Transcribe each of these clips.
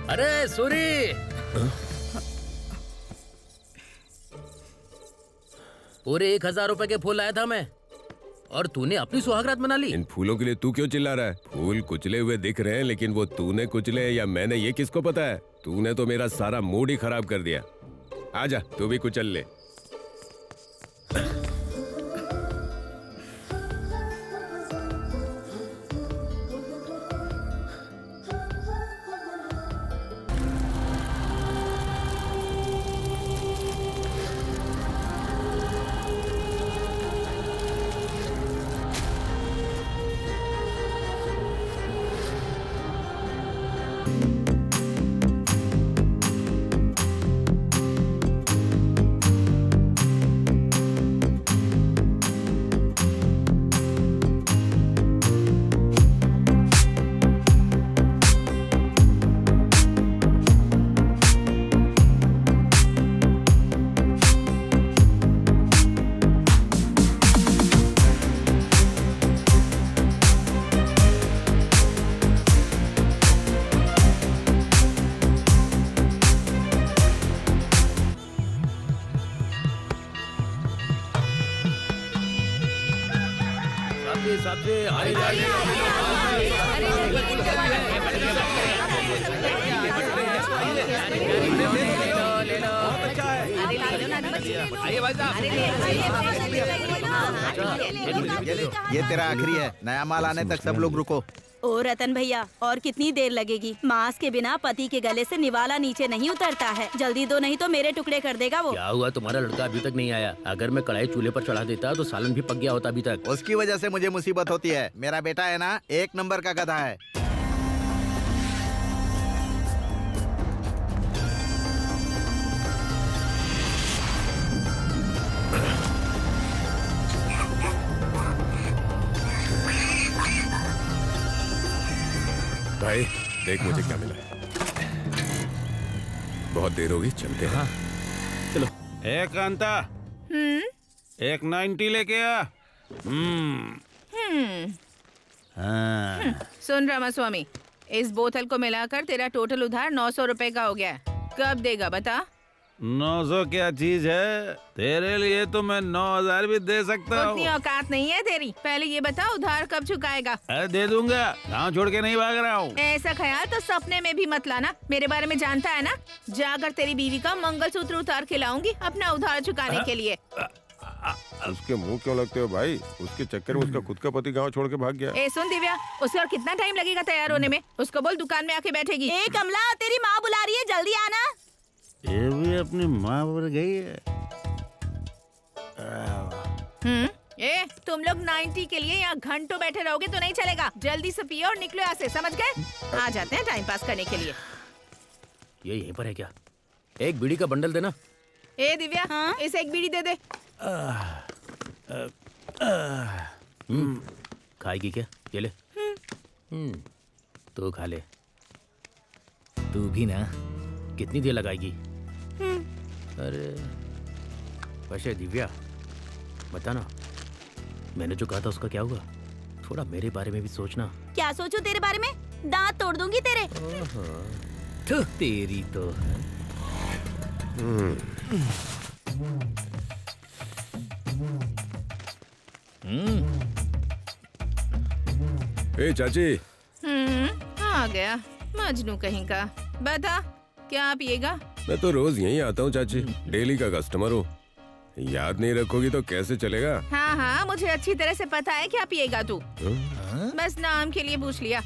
अरे सूरी, पूरे 1,000 रुपए के फूल लाया था मैं, और तूने अपनी सुहागरात मना ली। इन फूलों के लिए तू क्यों चिल्ला रहा है? फूल कुचले हुए दिख रहे हैं, लेकिन वो तूने कुचले या मैंने, ये किसको पता है? तूने तो मेरा सारा मूड ही खराब कर दिया। आजा, तू भी कुचल ले। ये तेरा आखिरी है, नया माल आने तक सब लोग रुको। ओ रतन भैया, और कितनी देर लगेगी? मांस के बिना पति के गले से निवाला नीचे नहीं उतरता है। जल्दी दो, नहीं तो मेरे टुकड़े कर देगा वो। क्या हुआ, तुम्हारा लड़का अभी तक नहीं आया? अगर मैं कढ़ाई चूल्हे पर चढ़ा देता तो सालन भी पक गया होता अभी तक। उसकी वजह से मुझे मुसीबत होती है। मेरा बेटा है ना, 1 नंबर का गधा है। भाई देख मुझे क्या मिला है। बहुत देर होगी, चलते हैं। चलो। एक कांता, एक 90 लेके आ। सुन रामास्वामी, इस बोतल को मिलाकर तेरा टोटल उधार 900 रुपए का हो गया है। कब देगा बता? 900 क्या चीज है? तेरे लिए तो मैं 9,000 भी दे सकता हूँ। उतनी औकात नहीं है तेरी। पहले ये बता, उधार कब चुकाएगा? अरे दे दूंगा, गाँव छोड़ के नहीं भाग रहा हूँ। ऐसा ख्याल तो सपने में भी मत लाना। मेरे बारे में जानता है ना? जाकर तेरी बीवी का मंगलसूत्र उतार के लाऊंगी अपना उधार चुकाने के लिए। उसके मुंह क्यों लगते हो भाई? उसके चक्कर में उसका खुद का पति गांव छोड़ के भाग गया। ए सुन दिव्या, उसे और कितना टाइम लगेगा तैयार होने में? उसको बोल दुकान में आके बैठेगी। ए कमला, तेरी माँ बुला रही है, जल्दी आना। ये भी अपनी माँ पर गई है। ए तुम लोग 90 के लिए यहाँ घंटों बैठे रहोगे तो नहीं चलेगा। जल्दी से पियो और निकलो यहाँ से, समझ गए? आ जाते हैं टाइम पास करने के लिए। ये यहीं पर है क्या? एक बीड़ी का बंडल देना। ए दिव्या, इसे एक बीड़ी दे दे। खाएगी क्या? ये ले। तू खा ले। तू भी ना। कितनी देर लगाएगी? अरे वैसे दिव्या बता ना, मैंने जो कहा था उसका क्या हुआ? थोड़ा मेरे बारे में भी सोचना। क्या सोचूं तेरे बारे में? दांत तोड़ दूंगी तेरे। तो तेरी तो ए चाची। आ गया मजनू कहीं का। बता, क्या पिएगा? मैं तो रोज यहीं आता हूँ चाची, डेली का कस्टमर हूँ। याद नहीं रखोगी तो कैसे चलेगा? हाँ हाँ, मुझे अच्छी तरह से पता है क्या पिएगा तू। बस नाम के लिए पूछ लिया।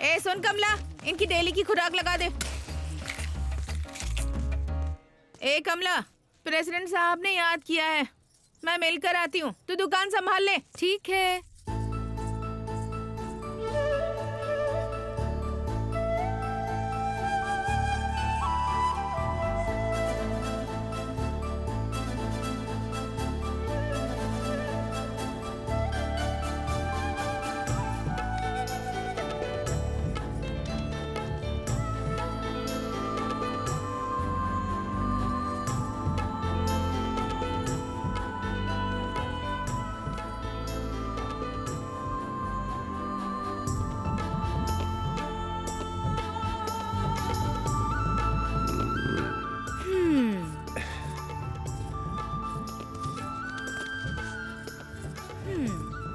ए सुन कमला, इनकी डेली की खुराक लगा दे। ए कमला, प्रेसिडेंट साहब ने याद किया है, मैं मिलकर आती हूँ। तू दुकान संभाल ले। ठीक है।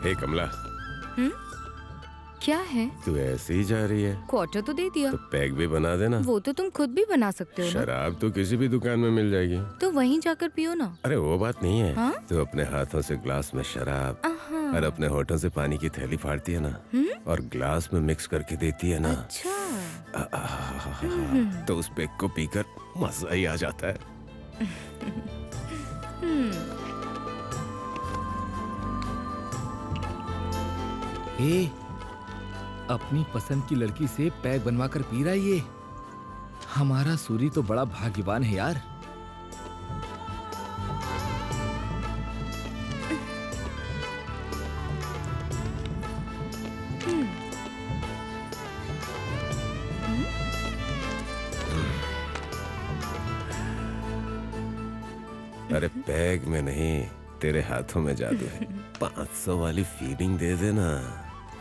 हे कमला, क्या है? तू ऐसे ही जा रही है क्वार्टर तो दे दिया। तो पैक भी बना देना। वो तो तुम खुद भी बना सकते हो ना। शराब तो किसी भी दुकान में मिल जाएगी। तो वहीं जाकर पियो ना। अरे वो बात नहीं है। हाँ? तू अपने हाथों से ग्लास में शराब और अपने होठों से पानी की थैली फाड़ती है ना, और ग्लास में मिक्स करके देती है ना, अच्छा। तो उस पैक को पीकर मजा ही आ जाता है। ए, अपनी पसंद की लड़की से पैक बनवा कर पी रहा है ये। हमारा सूरी तो बड़ा भाग्यवान है यार। अरे पैक में नहीं, तेरे हाथों में जादू है। 500 वाली फीलिंग दे देना।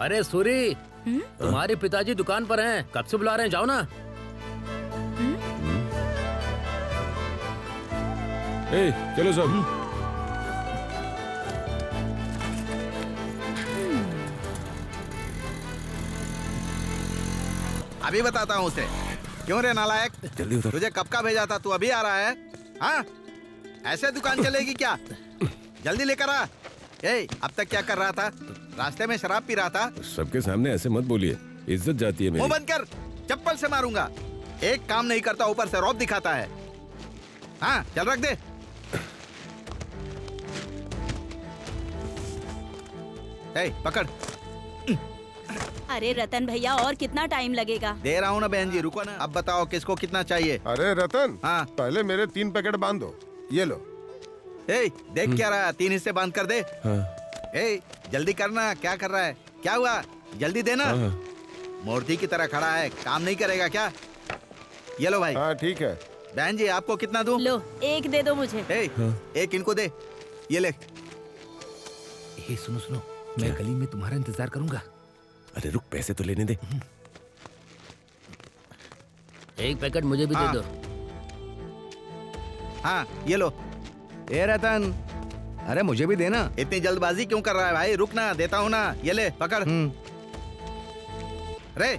अरे सूरी, तुम्हारे पिताजी दुकान पर हैं, कब से बुला रहे हैं, जाओ ना। ए, चलो सब। अभी बताता हूँ उसे। क्यों रे नालायक, जल्दी उतर। तुझे कब का भेजा था, तू अभी आ रहा है? हाँ, ऐसे दुकान चलेगी क्या? जल्दी लेकर आ। ए, अब तक क्या कर रहा था? रास्ते में शराब पी रहा था? सबके सामने ऐसे मत बोलिए, इज्जत जाती है मुंह मेरी। बंद कर, चप्पल से मारूंगा। एक काम नहीं करता, ऊपर से रौब दिखाता है। हाँ, चल रख दे। ए, पकड़। अरे रतन भैया, और कितना टाइम लगेगा? दे रहा हूँ ना बहन जी, रुको ना। अब बताओ किसको कितना चाहिए? अरे रतन, हाँ। पहले मेरे 3 पैकेट बांध दो। ये लो। ए, देख क्या रहा है? 3 हिस्से बांध कर दे। हाँ। ए, जल्दी करना। क्या कर रहा है? क्या हुआ? जल्दी देना। हाँ। मूर्ति की तरह खड़ा है, काम नहीं करेगा क्या? ये लो भाई। हाँ ठीक है। बहन जी, आपको कितना दूं? लो, एक दे दो मुझे। ए, एक इनको दे। ये ले। ए, सुनो सुनो, मैं गली में तुम्हारा इंतजार करूंगा। अरे रुक, पैसे तो लेने दे। एक पैकेट मुझे भी दे हाँ। दो। हाँ, ये लो। ए रतन, अरे मुझे भी देना। इतनी जल्दबाजी क्यों कर रहा है भाई? रुक ना, देता हूँ ना। ये ले, पकड़। रे,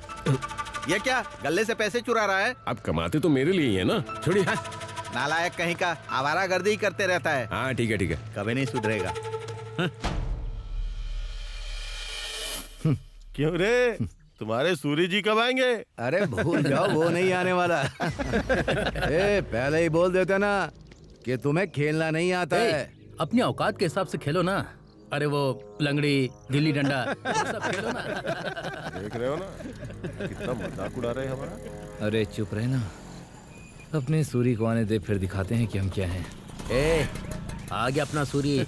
ये क्या गले से पैसे चुरा रहा है? अब कमाते तो मेरे लिए ही है ना, छोड़िए। नालायक कहीं का, आवारागर्दी ही करते रहता है। हाँ ठीक है ठीक है। कभी नहीं सुधरेगा। क्यों रे, तुम्हारे सूरी जी कब आएंगे? अरे भूल जाओ, वो नहीं आने वाला। ए, पहले ही बोल देते ना कि तुम्हें खेलना नहीं आता ए, है। अपनी औकात के हिसाब से खेलो ना। अरे वो लंगड़ी, गिल्ली डंडा, ये सब खेलो ना। देख रहे हो ना कितना मजाक उड़ा रहे हैं हमारा। अरे चुप रहे ना, अपने सूरी को आने दे, फिर दिखाते हैं कि हम क्या हैं। ए, आ गया अपना सूरी।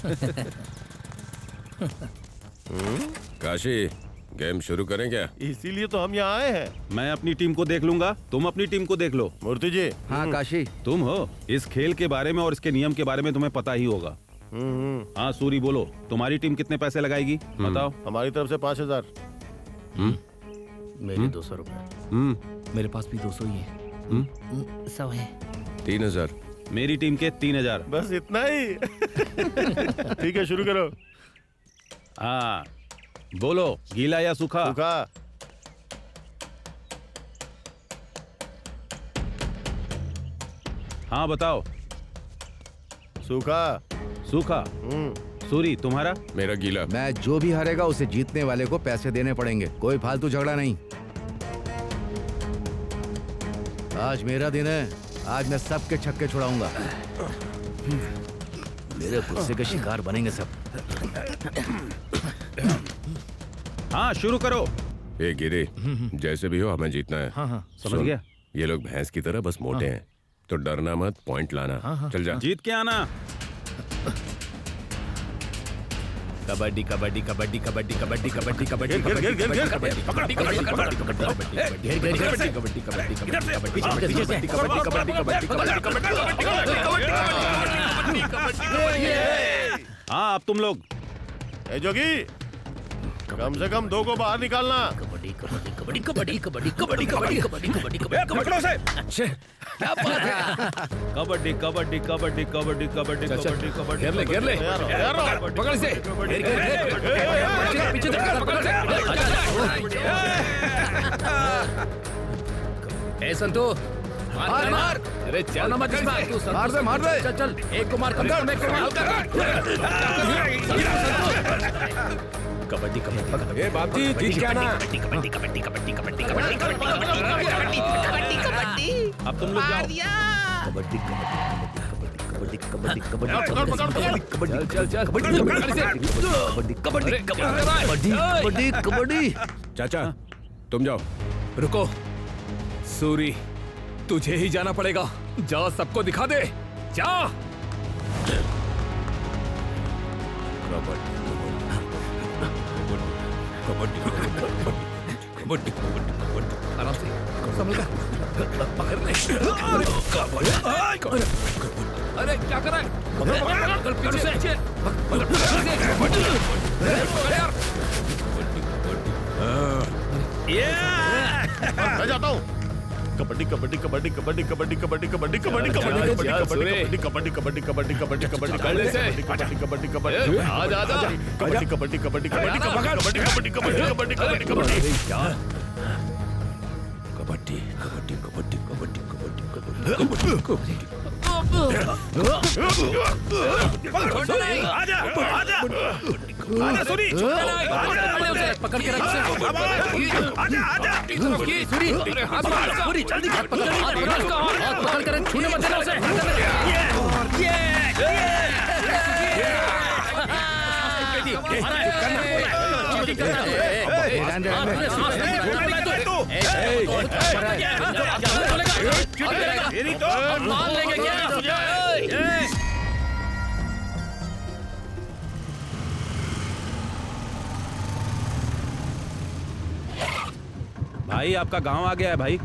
काशी, गेम शुरू करें क्या? इसीलिए तो हम यहाँ आए हैं। मैं अपनी टीम को देख लूंगा, तुम अपनी टीम को देख लो। मूर्ति जी। हाँ काशी, तुम हो, इस खेल के बारे में और इसके नियम के बारे में तुम्हें पता ही होगा। हाँ सूरी, बोलो, तुम्हारी टीम कितने पैसे लगाएगी, बताओ। हमारी तरफ से 5000। मेरे 200 रुपए। मेरे पास भी 200 ही है। 100 है। 3000। मेरी टीम के 3000। बस इतना ही। ठीक है, शुरू करो। हाँ बोलो, गीला या सूखा? सूखा। हाँ बताओ। सूखा। सूखा। सूरी, तुम्हारा? मेरा गीला। मैं जो भी हारेगा उसे जीतने वाले को पैसे देने पड़ेंगे। कोई फालतू झगड़ा नहीं। आज मेरा दिन है, आज मैं सबके छक्के छुड़ाऊंगा। मेरे गुस्से के शिकार बनेंगे सब। हाँ शुरू करो। ए गिरे, जैसे भी हो हमें जीतना है। हाँ हाँ, समझ गया। ये लोग भैंस की तरह बस मोटे हैं, तो डरना मत, पॉइंट लाना। चल जा। जीत के आना। कबड्डी कबड्डी कबड्डी कबड्डी कबड्डी कबड्डी कबड्डी गिर, गिर, गिर, गिर। कबड्डी कबड्डी कबड्डी कबड्डी कबड्डी कबड्डी कबड्डी कबड्डी। हाँ अब तुम लोग। ए जोगी, कम से कम 2 को बाहर निकालना। कबड्डी कबड्डी कबड्डी कबड्डी कबड्डी कबड्डी कबड्डी कबड्डी कबड्डी कबड्डी पकड़ो से। अच्छे क्या बात है। कबड्डी कबड्डी कबड्डी कबड्डी कबड्डी कबड्डी कबड्डी घेर ले घेर ले पकड़ इसे पीछे पकड़ ए संतू मार मार अरे चल ना मत मार दे चल चल एक को मार कम कर एक को मार कबड्डी कबड्डी ए बाप जी जीत क्या ना कबड्डी कबड्डी कबड्डी कबड्डी कबड्डी कबड्डी कबड्डी कबड्डी कबड्डी अब तुम लोग जाओ। कबड्डी कबड्डी कबड्डी कबड्डी चल चल चल कबड्डी कबड्डी कबड्डी कबड्डी चाचा तुम जाओ। रुको सूरी तुझे ही जाना पड़ेगा जा सबको दिखा दे जा कबड्डी कबड्डी आराम से संभल कर पकड़ ले अरे क्या कर रहा है पकड़ पीछे पकड़ यार मैं जाता हूँ। कबड्डी कबड्डी कबड्डी कबड्डी कबड्डी कबड्डी कबड्डी कबड्डी कबड्डी कबड्डी कबड्डी कबड्डी कबड्डी कबड्डी कबड्डी कबड्डी कबड्डी कबड्डी आजा आजा कबड्डी कबड्डी कबड्डी कबड्डी कबड्डी कबड्डी कबड्डी कबड्डी कबड्डी कबड्डी कबड्डी कबड्डी कबड्डी कबड्डी आजा आजा आजा सूरी पकड़ के रख आजा आजा सूरी हाथ सूरी जल्दी हाथ पकड़ हाथ पकड़ कर छूने मत देना उसे मान लेंगे क्या भाई आपका गांव आ गया है भाई।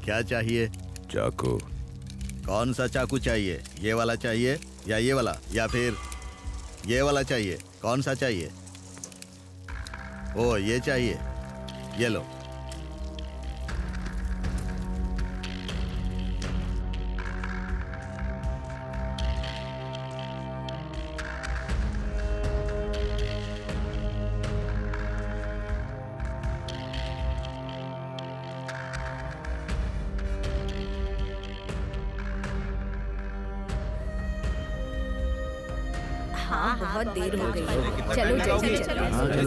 क्या चाहिए? चाकू। कौन सा चाकू चाहिए? ये वाला चाहिए या ये वाला या फिर ये वाला चाहिए? कौन सा चाहिए? ओ ये चाहिए, ये लो। हाँ बहुत देर हो गई चलो जल्दी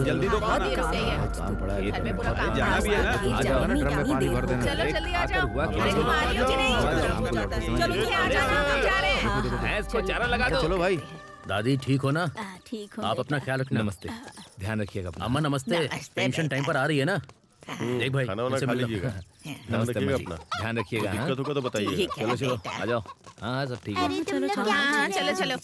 जल्दी दो बहुत देर हो गई है। घर में पूरा काम जाना भी है ना। चलो जल्दी आ जाओ। अरे तुम्हारी हो कि नहीं? चलो ये आ जाओ, हम जा रहे हैं। भैंस को चारा लगा दो चलो भाई। दादी ठीक हो ना? ठीक हो आप अपना ख्याल रखना। नमस्ते ध्यान रखिएगा अपना। अम्मा नमस्ते। पेंशन टाइम पर आ रही है ना? देख भाई खाना वाना इनसे खा मिल लो। लीजिएगा। नमस्ते रखिएगा अम्मा जी। अपना। ध्यान रखिएगा हाँ? दिक्कत होगा तो बताइए। चलो चलो आ जाओ हाँ सब ठीक है हाँ चलो चलो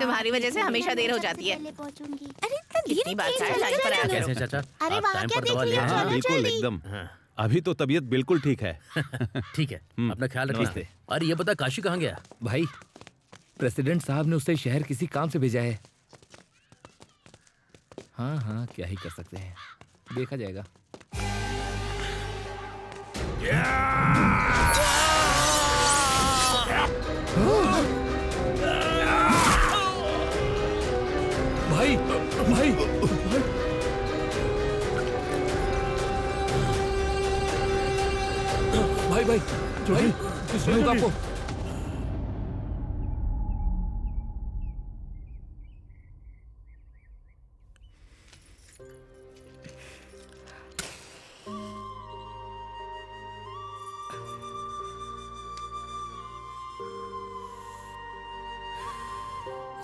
तुम्हारी वजह से हमेशा देर हो जाती है। कितनी बात है टाइम पर आ गए। कैसे चाचा? अरे आप वहाँ टाइम क्या पर देख दवा रही ले हो? आए? हाँ चलो बिल्कुल जल्दी। एकदम। हाँ, अभी तो तबीयत बिल्कुल ठीक है। ठीक है अपना ख्याल रखना। नमस्ते। अरे ये बता काशी कहाँ गया? भाई प्रेसिडेंट साहब ने उसे शहर किसी काम से भेजा है। हाँ हाँ क्या ही कर सकते हैं देखा जाएगा। भाई भाई भाई भाई भाई भाई कुछ नहीं होगा आपको।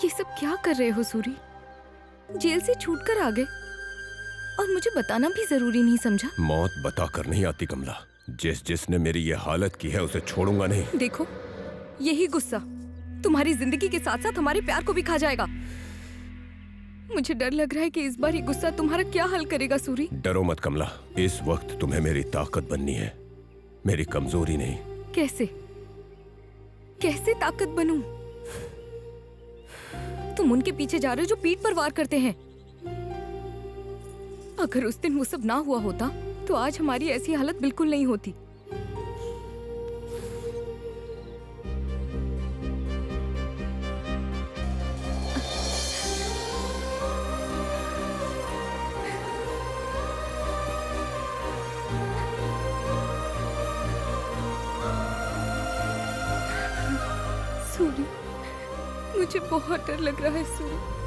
ये सब क्या कर रहे हो सूरी? जेल से छूट कर आ गए और मुझे बताना भी जरूरी नहीं समझा? मौत बता कर नहीं आती कमला। जिसने मेरी ये हालत की है उसे छोड़ूंगा नहीं। देखो, यही गुस्सा तुम्हारी जिंदगी के साथ साथ हमारे प्यार को भी खा जाएगा। मुझे डर लग रहा है कि इस बार ये गुस्सा तुम्हारा क्या हल करेगा सूरी। डरो मत कमला, इस वक्त तुम्हें मेरी ताकत बननी है, मेरी कमजोरी नहीं। कैसे कैसे ताकत बनूं? तुम उनके पीछे जा रहे हो जो पीठ पर वार करते हैं। अगर उस दिन वो सब ना हुआ होता तो आज हमारी ऐसी हालत बिल्कुल नहीं होती। सूरी, मुझे बहुत डर लग रहा है सूरी।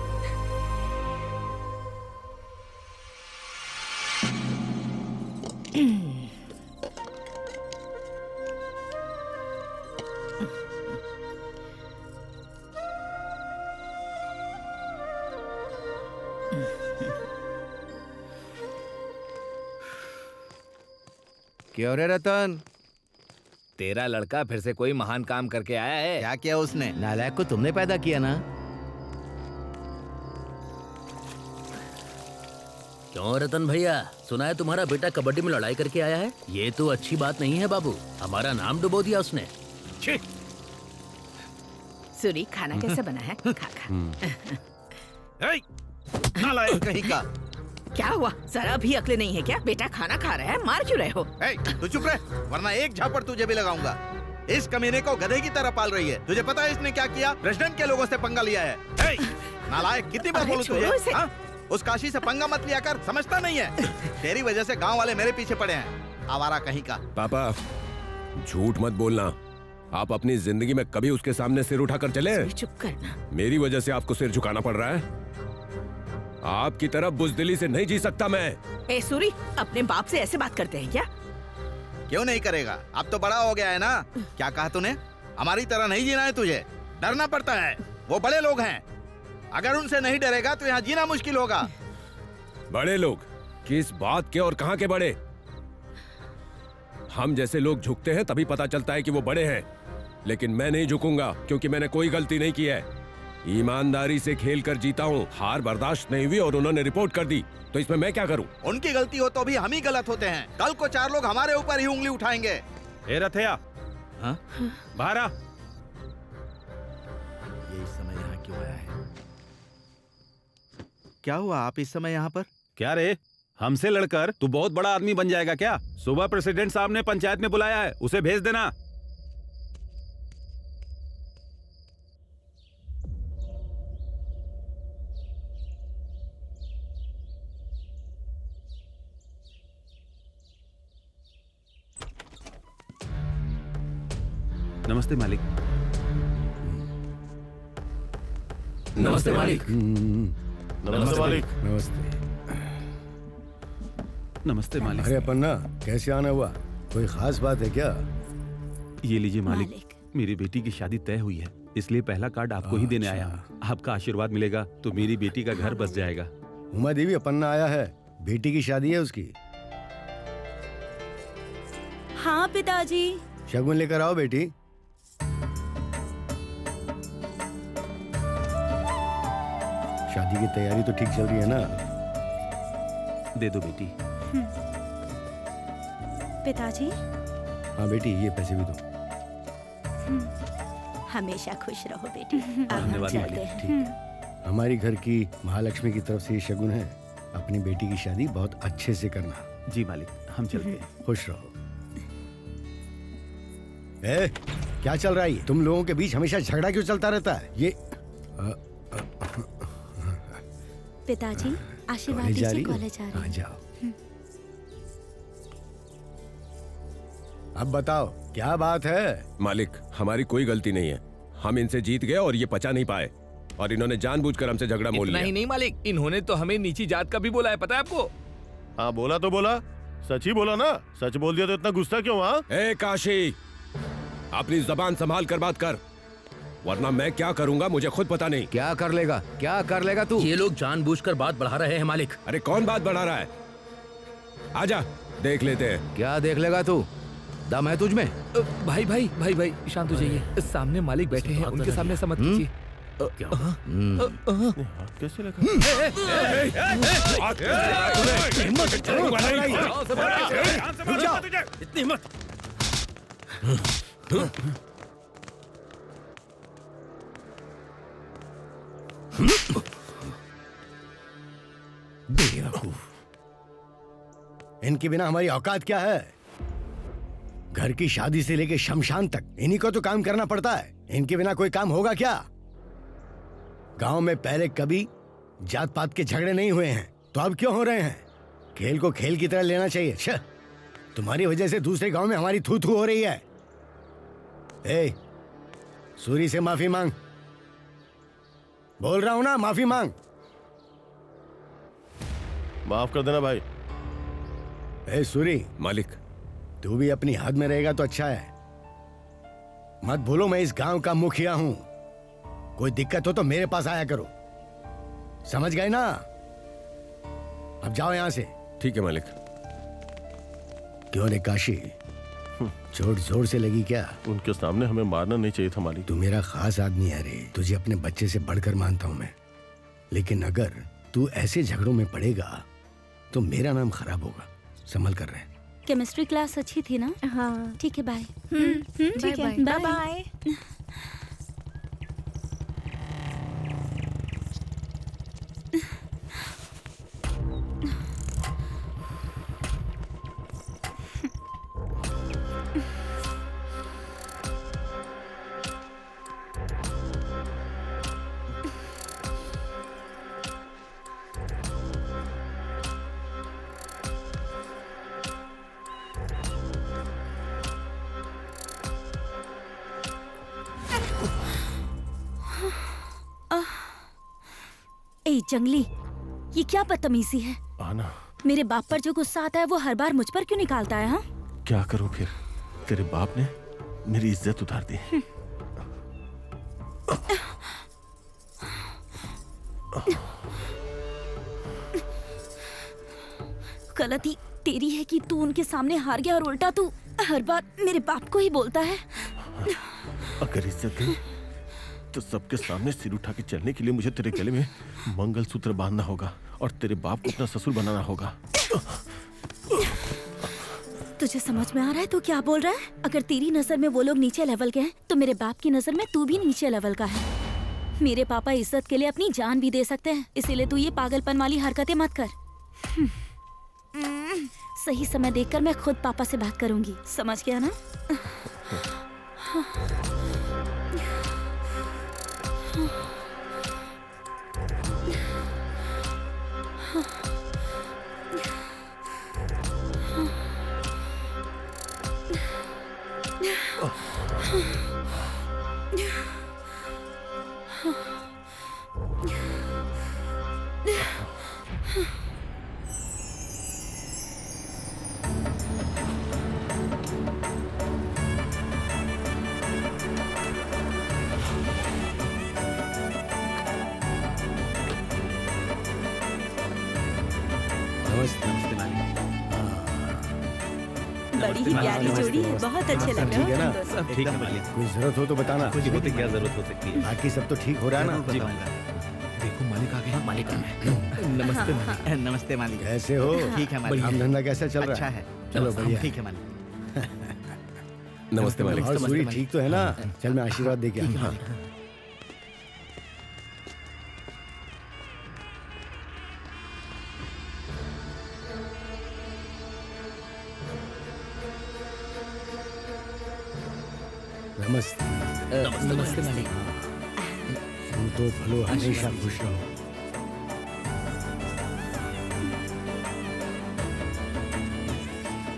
क्यों रे रतन? तेरा लड़का फिर से कोई महान काम करके आया है। क्या किया उसने? नालायक को तुमने पैदा किया ना। क्यों रतन भैया, सुना है तुम्हारा बेटा कबड्डी में लड़ाई करके आया है? ये तो अच्छी बात नहीं है बाबू, हमारा नाम डुबो दिया उसने। छी! सूरी, खाना कैसा बना है? खा खा। नालायक कहीं का। क्या हुआ? जरा भी अक्ल नहीं है क्या? बेटा खाना खा रहा है, मार क्यों रहे हो? तू चुप रह, वरना एक झापड़ तुझे भी लगाऊंगा। इस कमीने को गधे की तरह पाल रही है। तुझे पता है इसने क्या किया? प्रेसिडेंट के लोगों से पंगा लिया है। नालायक, कितनी बार बोलूं तुझे? हाँ? उस काशी से पंगा मत लिया कर, समझता नहीं है? तेरी वजह से गांव वाले मेरे पीछे पड़े हैं, आवारा कहीं का। पापा, झूठ मत बोलना। आप अपनी जिंदगी में कभी उसके सामने सिर उठाकर चले? चुप करना। मेरी वजह से आपको सिर झुकाना पड़ रहा है? आपकी तरह बुजदिली से नहीं जी सकता मैं। ए सूरी, अपने बाप से ऐसे बात करते हैं क्या? क्यों नहीं करेगा? अब तो बड़ा हो गया है ना। क्या कहा तूने? हमारी तरह नहीं जीना है तुझे, डरना पड़ता है। वो बड़े लोग हैं, अगर उनसे नहीं डरेगा तो यहाँ जीना मुश्किल होगा। बड़े लोग? किस बात के और कहाँ के बड़े? हम जैसे लोग झुकते हैं तभी पता चलता है कि वो बड़े हैं, लेकिन मैं नहीं झुकूंगा क्योंकि मैंने कोई गलती नहीं की है। ईमानदारी से खेल कर जीता हूँ। हार बर्दाश्त नहीं हुई और उन्होंने रिपोर्ट कर दी, तो इसमें मैं क्या करूँ? उनकी गलती हो तो भी हम ही गलत होते हैं। कल को 4 लोग हमारे ऊपर ही उंगली उठाएंगे। ए रथया, हाँ? बाहर आ। ये इस समय यहाँ क्यों आया है? क्या हुआ, आप इस समय यहाँ पर? क्या रे, हमसे लड़कर तू बहुत बड़ा आदमी बन जाएगा क्या? सुबह प्रेसिडेंट साहब ने पंचायत में बुलाया है, उसे भेज देना। नमस्ते मालिक। नमस्ते मालिक। नमस्ते मालिक। नमस्ते। नमस्ते मालिक। अरे पन्ना, कैसे आना हुआ? कोई खास बात है क्या? ये लीजिए मालिक, मालिक। मेरी बेटी की शादी तय हुई है, इसलिए पहला कार्ड आपको ही देने आया हूँ। आपका आशीर्वाद मिलेगा तो मेरी बेटी का घर बस जाएगा। उमा देवी, अपन्ना आया है, बेटी की शादी है उसकी। हाँ पिताजी। शगुन लेकर आओ बेटी। शादी की तैयारी तो ठीक चल रही है ना? दे दो बेटी। पिताजी, हाँ बेटी, ये पैसे भी दो। हमेशा खुश रहो बेटी। अब हम धन्यवाद चलते मालिक। हैं। ठीक। हमारी घर की महालक्ष्मी की तरफ से ये शगुन है। अपनी बेटी की शादी बहुत अच्छे से करना। जी मालिक, हम चलते हैं। खुश रहो। ए, क्या चल रहा है? तुम लोगों के बीच हमेशा झगड़ा क्यों चलता रहता है? ये पिताजी, आशीर्वाद कॉलेज जा दीजिए, रही हो? कॉलेज जा रही हाँ, हूँ। जाओ। अब बताओ, क्या बात है? मालिक, हमारी कोई गलती नहीं है। हम इनसे जीत गए और ये पचा नहीं पाए, और इन्होंने जानबूझकर हमसे झगड़ा मोल इतना लिया। ही नहीं मालिक, इन्होंने तो हमें नीची जात का भी बोला है, पता है आपको? हाँ बोला तो बोला, सच ही बोला ना। सच बोल दिया तो इतना गुस्सा क्यों? हाँ ए काशी, अपनी जबान संभाल कर बात कर, वरना मैं क्या करूंगा मुझे खुद पता नहीं। क्या कर लेगा? क्या कर लेगा तू? ये लोग जानबूझकर बात बढ़ा रहे हैं मालिक। अरे कौन बात बढ़ा रहा है? आजा देख लेते हैं। क्या देख लेगा तू? दम है तुझ में? भाई भाई भाई भाई शांत हो जाइए। सामने मालिक बैठे हैं, उनके सामने ऐसा मत कीजिए। हाथ कैसे लगा? इतनी हिम्मत। बेवकूफ, इनके बिना हमारी औकात क्या है? घर की शादी से लेके शमशान तक इन्हीं को तो काम करना पड़ता है। इनके बिना कोई काम होगा क्या? गांव में पहले कभी जात पात के झगड़े नहीं हुए हैं, तो अब क्यों हो रहे हैं? खेल को खेल की तरह लेना चाहिए। छह, तुम्हारी वजह से दूसरे गांव में हमारी थू थू हो रही है। ए, सूरी से माफी मांग। बोल रहा हूं ना, माफी मांग। माफ कर देना भाई। ए सूरी, मालिक, तू भी अपनी हद में रहेगा तो अच्छा है। मत भूलो मैं इस गांव का मुखिया हूं। कोई दिक्कत हो तो मेरे पास आया करो, समझ गए ना? अब जाओ यहां से। ठीक है मालिक। क्यों रे काशी, चोट जोर से लगी क्या? उनके सामने हमें मारना नहीं चाहिए था मालिक। तू मेरा खास आदमी है रे, तुझे अपने बच्चे से बढ़कर मानता हूं मैं। लेकिन अगर तू ऐसे झगड़ों में पड़ेगा तो मेरा नाम खराब होगा, संभल कर रहे। केमिस्ट्री क्लास अच्छी थी ना? हाँ ठीक है, बाय। ठीक है, बाय बाय। ए जंगली, ये क्या बदतमीजी है? आना, मेरे बाप पर जो गुस्सा आता है वो हर बार मुझ पर क्यों निकालता है? हाँ, क्या करूं फिर? तेरे बाप ने मेरी इज्जत उतार दी। गलती तेरी है कि तू उनके सामने हार गया और उल्टा तू हर बार मेरे बाप को ही बोलता है। अगर इज्जत गई तो सबके सामने सिर उठा के चलने के लिए मुझे तेरे गले में मंगलसूत्र बांधना होगा और तेरे बाप को अपना ससुर बनाना होगा। तुझे समझ में आ रहा है तू क्या बोल रहा है? अगर तेरी नजर में वो लोग नीचे लेवल के हैं तो मेरे बाप की नजर में तू भी नीचे लेवल का है। मेरे पापा इज्जत के लिए अपनी जान भी दे सकते हैं, इसीलिए तू ये पागलपन वाली हरकतें मत कर। सही समय देखकर मैं खुद पापा से बात करूंगी, समझ गया ना? नमस्ते मालिक। बड़ी ही प्यारी जोड़ी है, बहुत अच्छे लग रहे ठीक है हो ना? तुम दोनों। सब ठीक है मालिक। कोई जरूरत हो तो बताना। कुछ भी तो क्या जरूरत हो सकती है? बाकी सब तो ठीक हो रहा है ना? जी मालिक। देखो मालिक आ गए। मालिक आ गए। नमस्ते मालिक। नमस्ते मालिक। कैसे हो? ठीक है मालिक। काम धंधा कैसा चल रहा अच्छा है? है। चलो बढ़िया। ठीक है मालिक। नमस्ते मालिक। और सूरी ठीक तो है ना? चल मैं आशीर्वाद दे के आता हूं। नमस्ते। नमस्ते मालिक। तुम तो भलो हमेशा खुश रहो।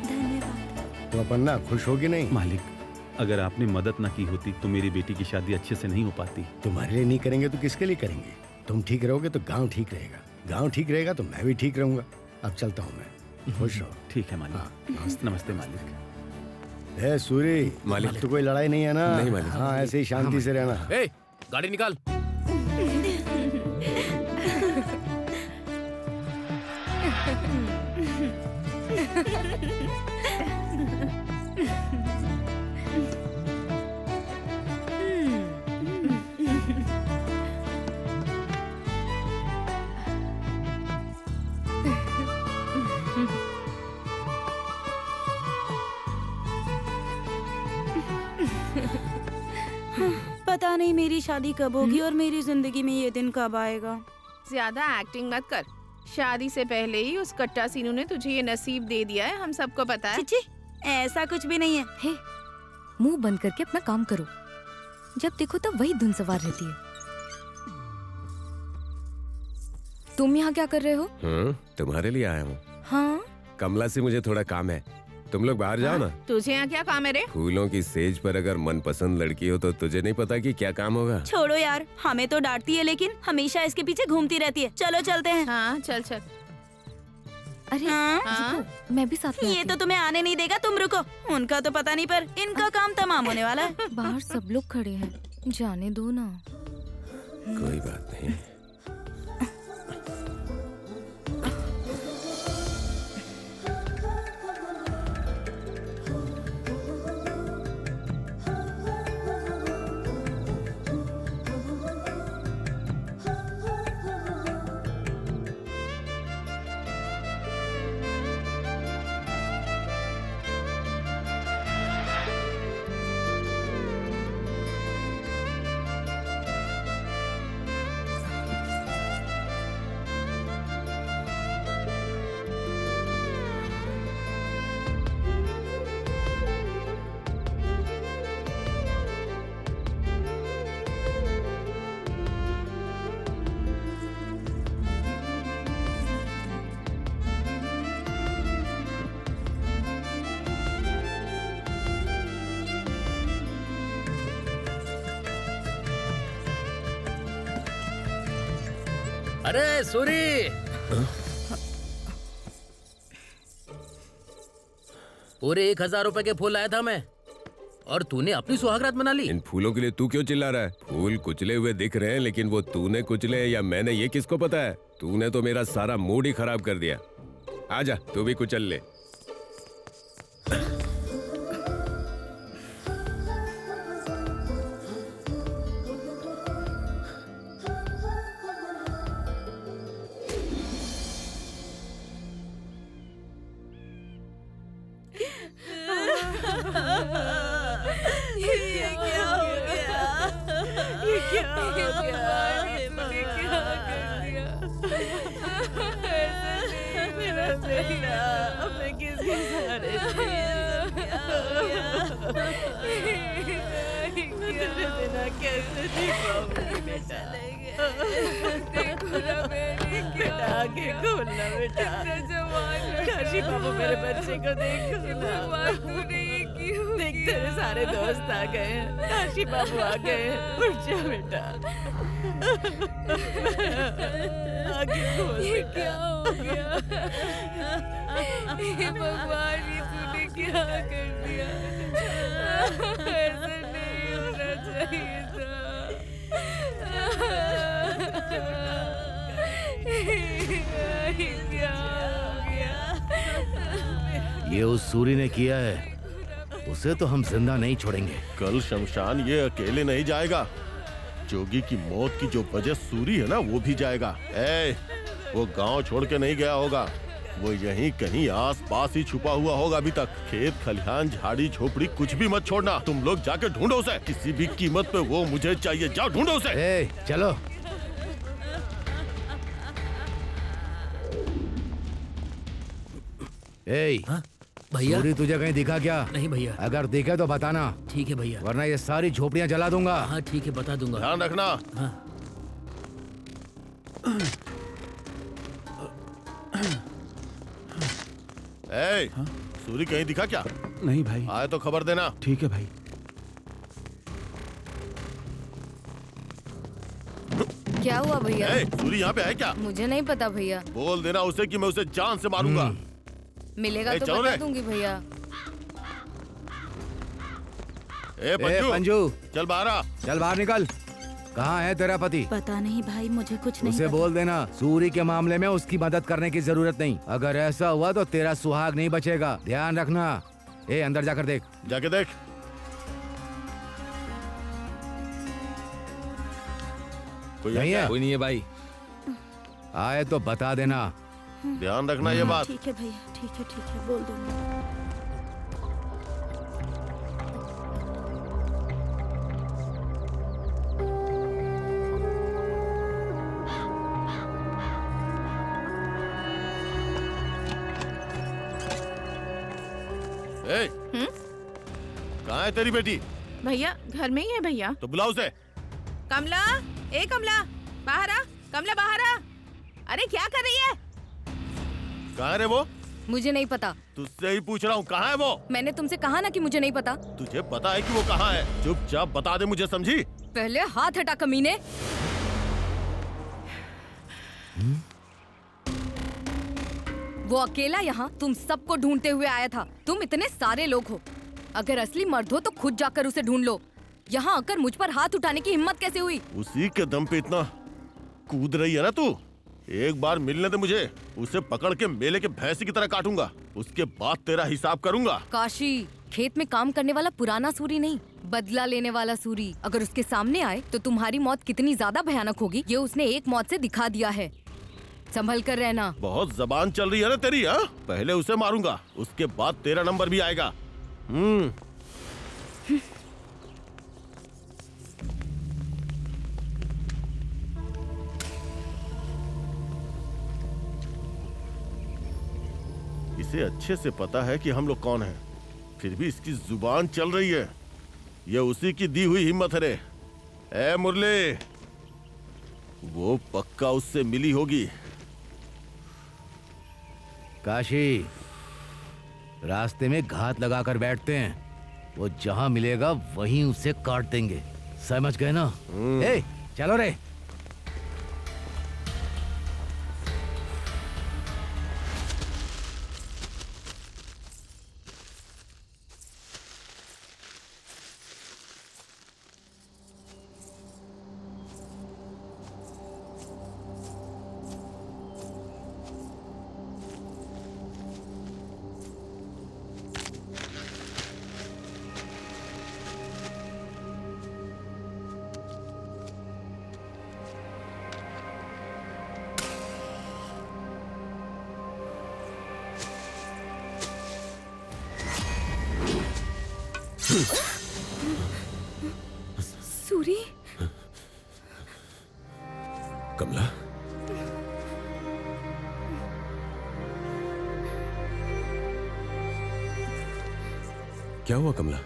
धन्यवाद। तो अपन ना खुश हो कि नहीं? मालिक, अगर आपने मदद ना की होती तो मेरी बेटी की शादी अच्छे से नहीं हो पाती। तुम्हारे लिए नहीं करेंगे तो किसके लिए करेंगे? तुम ठीक रहोगे तो गांव ठीक रहेगा, गांव ठीक रहेगा तो मैं भी ठीक रहूंगा। अब चलता हूँ मैं, खुश रहो। ठीक है मालिक। हाँ। नमस्ते मालिक। ए सूरी, मालिक। तो कोई लड़ाई नहीं है ना? नहीं मालिक। हाँ, ऐसे ही शांति से रहना। ए, गाड़ी निकाल। पता नहीं मेरी शादी कब होगी और मेरी जिंदगी में ये दिन कब आएगा। ज्यादा एक्टिंग मत कर। शादी से पहले ही उस कट्टा सीनू ने तुझे ये नसीब दे दिया है, हम सबको पता है। चिची, ऐसा कुछ भी नहीं है। हे, मुंह बंद करके अपना काम करो। जब देखो तब वही धुन सवार रहती है। तुम यहाँ क्या कर रहे हो? तुम्हारे लिए आया हूँ। हाँ? कमला से मुझे थोड़ा काम है, तुम लोग बाहर जाओ ना। तुझे यहाँ क्या काम है रे? फूलों की सेज पर अगर मनपसंद लड़की हो तो तुझे नहीं पता कि क्या काम होगा। छोड़ो यार, हमें तो डांटती है लेकिन हमेशा इसके पीछे घूमती रहती है। चलो चलते हैं। हाँ चल चल। अरे रुको, मैं भी साथ में ये तो तुम्हें आने नहीं देगा, तुम रुको। उनका तो पता नहीं पर इनका काम तमाम होने वाला है। बाहर सब लोग खड़े हैं, जाने दो ना। कोई बात नहीं। अरे सूरी, पूरे 1000 रुपए के फूल लाया था मैं, और तूने अपनी सुहागरात मना ली। इन फूलों के लिए तू क्यों चिल्ला रहा है? फूल कुचले हुए दिख रहे हैं, लेकिन वो तूने कुचले या मैंने ये किसको पता है? तूने तो मेरा सारा मूड ही खराब कर दिया। आजा, तू भी कुचल ले। काशी बाबू मेरे बच्चे को देखो देख, तेरे सारे दोस्त आ गए हैं, काशी बाबू आ गए हैं। उठ जा बेटा, आगे खोल बेटा। क्या हो गया? हे भगवान, ये तूने क्या कर दिया? ऐसे नहीं होना चाहिए था। क्या हो गया? ये उस सूरी ने किया है, उसे तो हम जिंदा नहीं छोड़ेंगे। कल शमशान ये अकेले नहीं जाएगा। जोगी की मौत की जो वजह सूरी है ना, वो भी जाएगा। वो गांव छोड़ के नहीं गया होगा, वो यहीं कहीं आस पास ही छुपा हुआ होगा अभी तक। खेत खलिहान झाड़ी झोपड़ी कुछ भी मत छोड़ना, तुम लोग जाके ढूंढो उसे, किसी भी कीमत पे वो मुझे चाहिए। जाओ ढूंढो उसे। चलो। भैया, सूरी तुझे कहीं दिखा क्या? नहीं भैया। अगर दिखे तो बताना। ठीक है भैया, वरना ये सारी झोपड़ियां जला दूंगा। हाँ ठीक है, बता दूंगा। ध्यान रखना। हाँ। सूरी कहीं दिखा क्या? नहीं भाई। आए तो खबर देना। ठीक है भाई। क्या हुआ भैया? सूरी यहाँ पे है क्या? मुझे नहीं पता भैया। बोल देना उसे कि मैं उसे जान से मारूंगा। मिलेगा तो बता दूंगी भैया। पंजू, चल बाहर आ। चल बाहर निकल। कहाँ है तेरा पति? पता नहीं भाई, मुझे कुछ नहीं उसे पता। बोल देना सूरी के मामले में उसकी मदद करने की जरूरत नहीं। अगर ऐसा हुआ तो तेरा सुहाग नहीं बचेगा, ध्यान रखना। अंदर जाकर देख। जाके देख। कोई नहीं है? कोई नहीं है भाई। आए तो बता देना। ध्यान रखना ये बात। ठीक है भैया, ठीक है, बोल दूंगा। ए, कहाँ है तेरी बेटी? भैया घर में ही है भैया। तो बुलाओ उसे। कमला, ए कमला, बाहर आ। कमला बाहर आ। अरे क्या कर रही है? कहाँ है वो? मुझे नहीं पता। तुझसे ही पूछ रहा हूँ, कहाँ है वो? मैंने तुमसे कहा ना कि मुझे नहीं पता। तुझे पता है कि वो कहाँ है? चुपचाप बता दे मुझे, समझी? पहले हाथ हटा कमीने। वो अकेला यहाँ तुम सबको ढूंढते हुए आया था। तुम इतने सारे लोग हो, अगर असली मर्द हो तो खुद जाकर उसे ढूंढ लो। यहाँ आकर मुझ पर हाथ उठाने की हिम्मत कैसे हुई? उसी के दम पे इतना कूद रही है ना तू। एक बार मिलने दे मुझे, उसे पकड़ के मेले के भैंसी की तरह काटूंगा, उसके बाद तेरा हिसाब करूंगा। काशी, खेत में काम करने वाला पुराना सूरी नहीं, बदला लेने वाला सूरी। अगर उसके सामने आए तो तुम्हारी मौत कितनी ज्यादा भयानक होगी ये उसने एक मौत से दिखा दिया है। संभल कर रहना। बहुत जबान चल रही है ना तेरी, हाँ? पहले उसे मारूंगा, उसके बाद तेरा नंबर भी आएगा। इसे अच्छे से पता है कि हम लोग कौन हैं, फिर भी इसकी जुबान चल रही है। ये उसी की दी हुई हिम्मत है रे। ए मुरली, वो पक्का उससे मिली होगी। काशी, रास्ते में घात लगाकर बैठते हैं, वो जहां मिलेगा वहीं उसे काट देंगे, समझ गए ना? ए, चलो रे। सूरी, कमला, क्या हुआ कमला?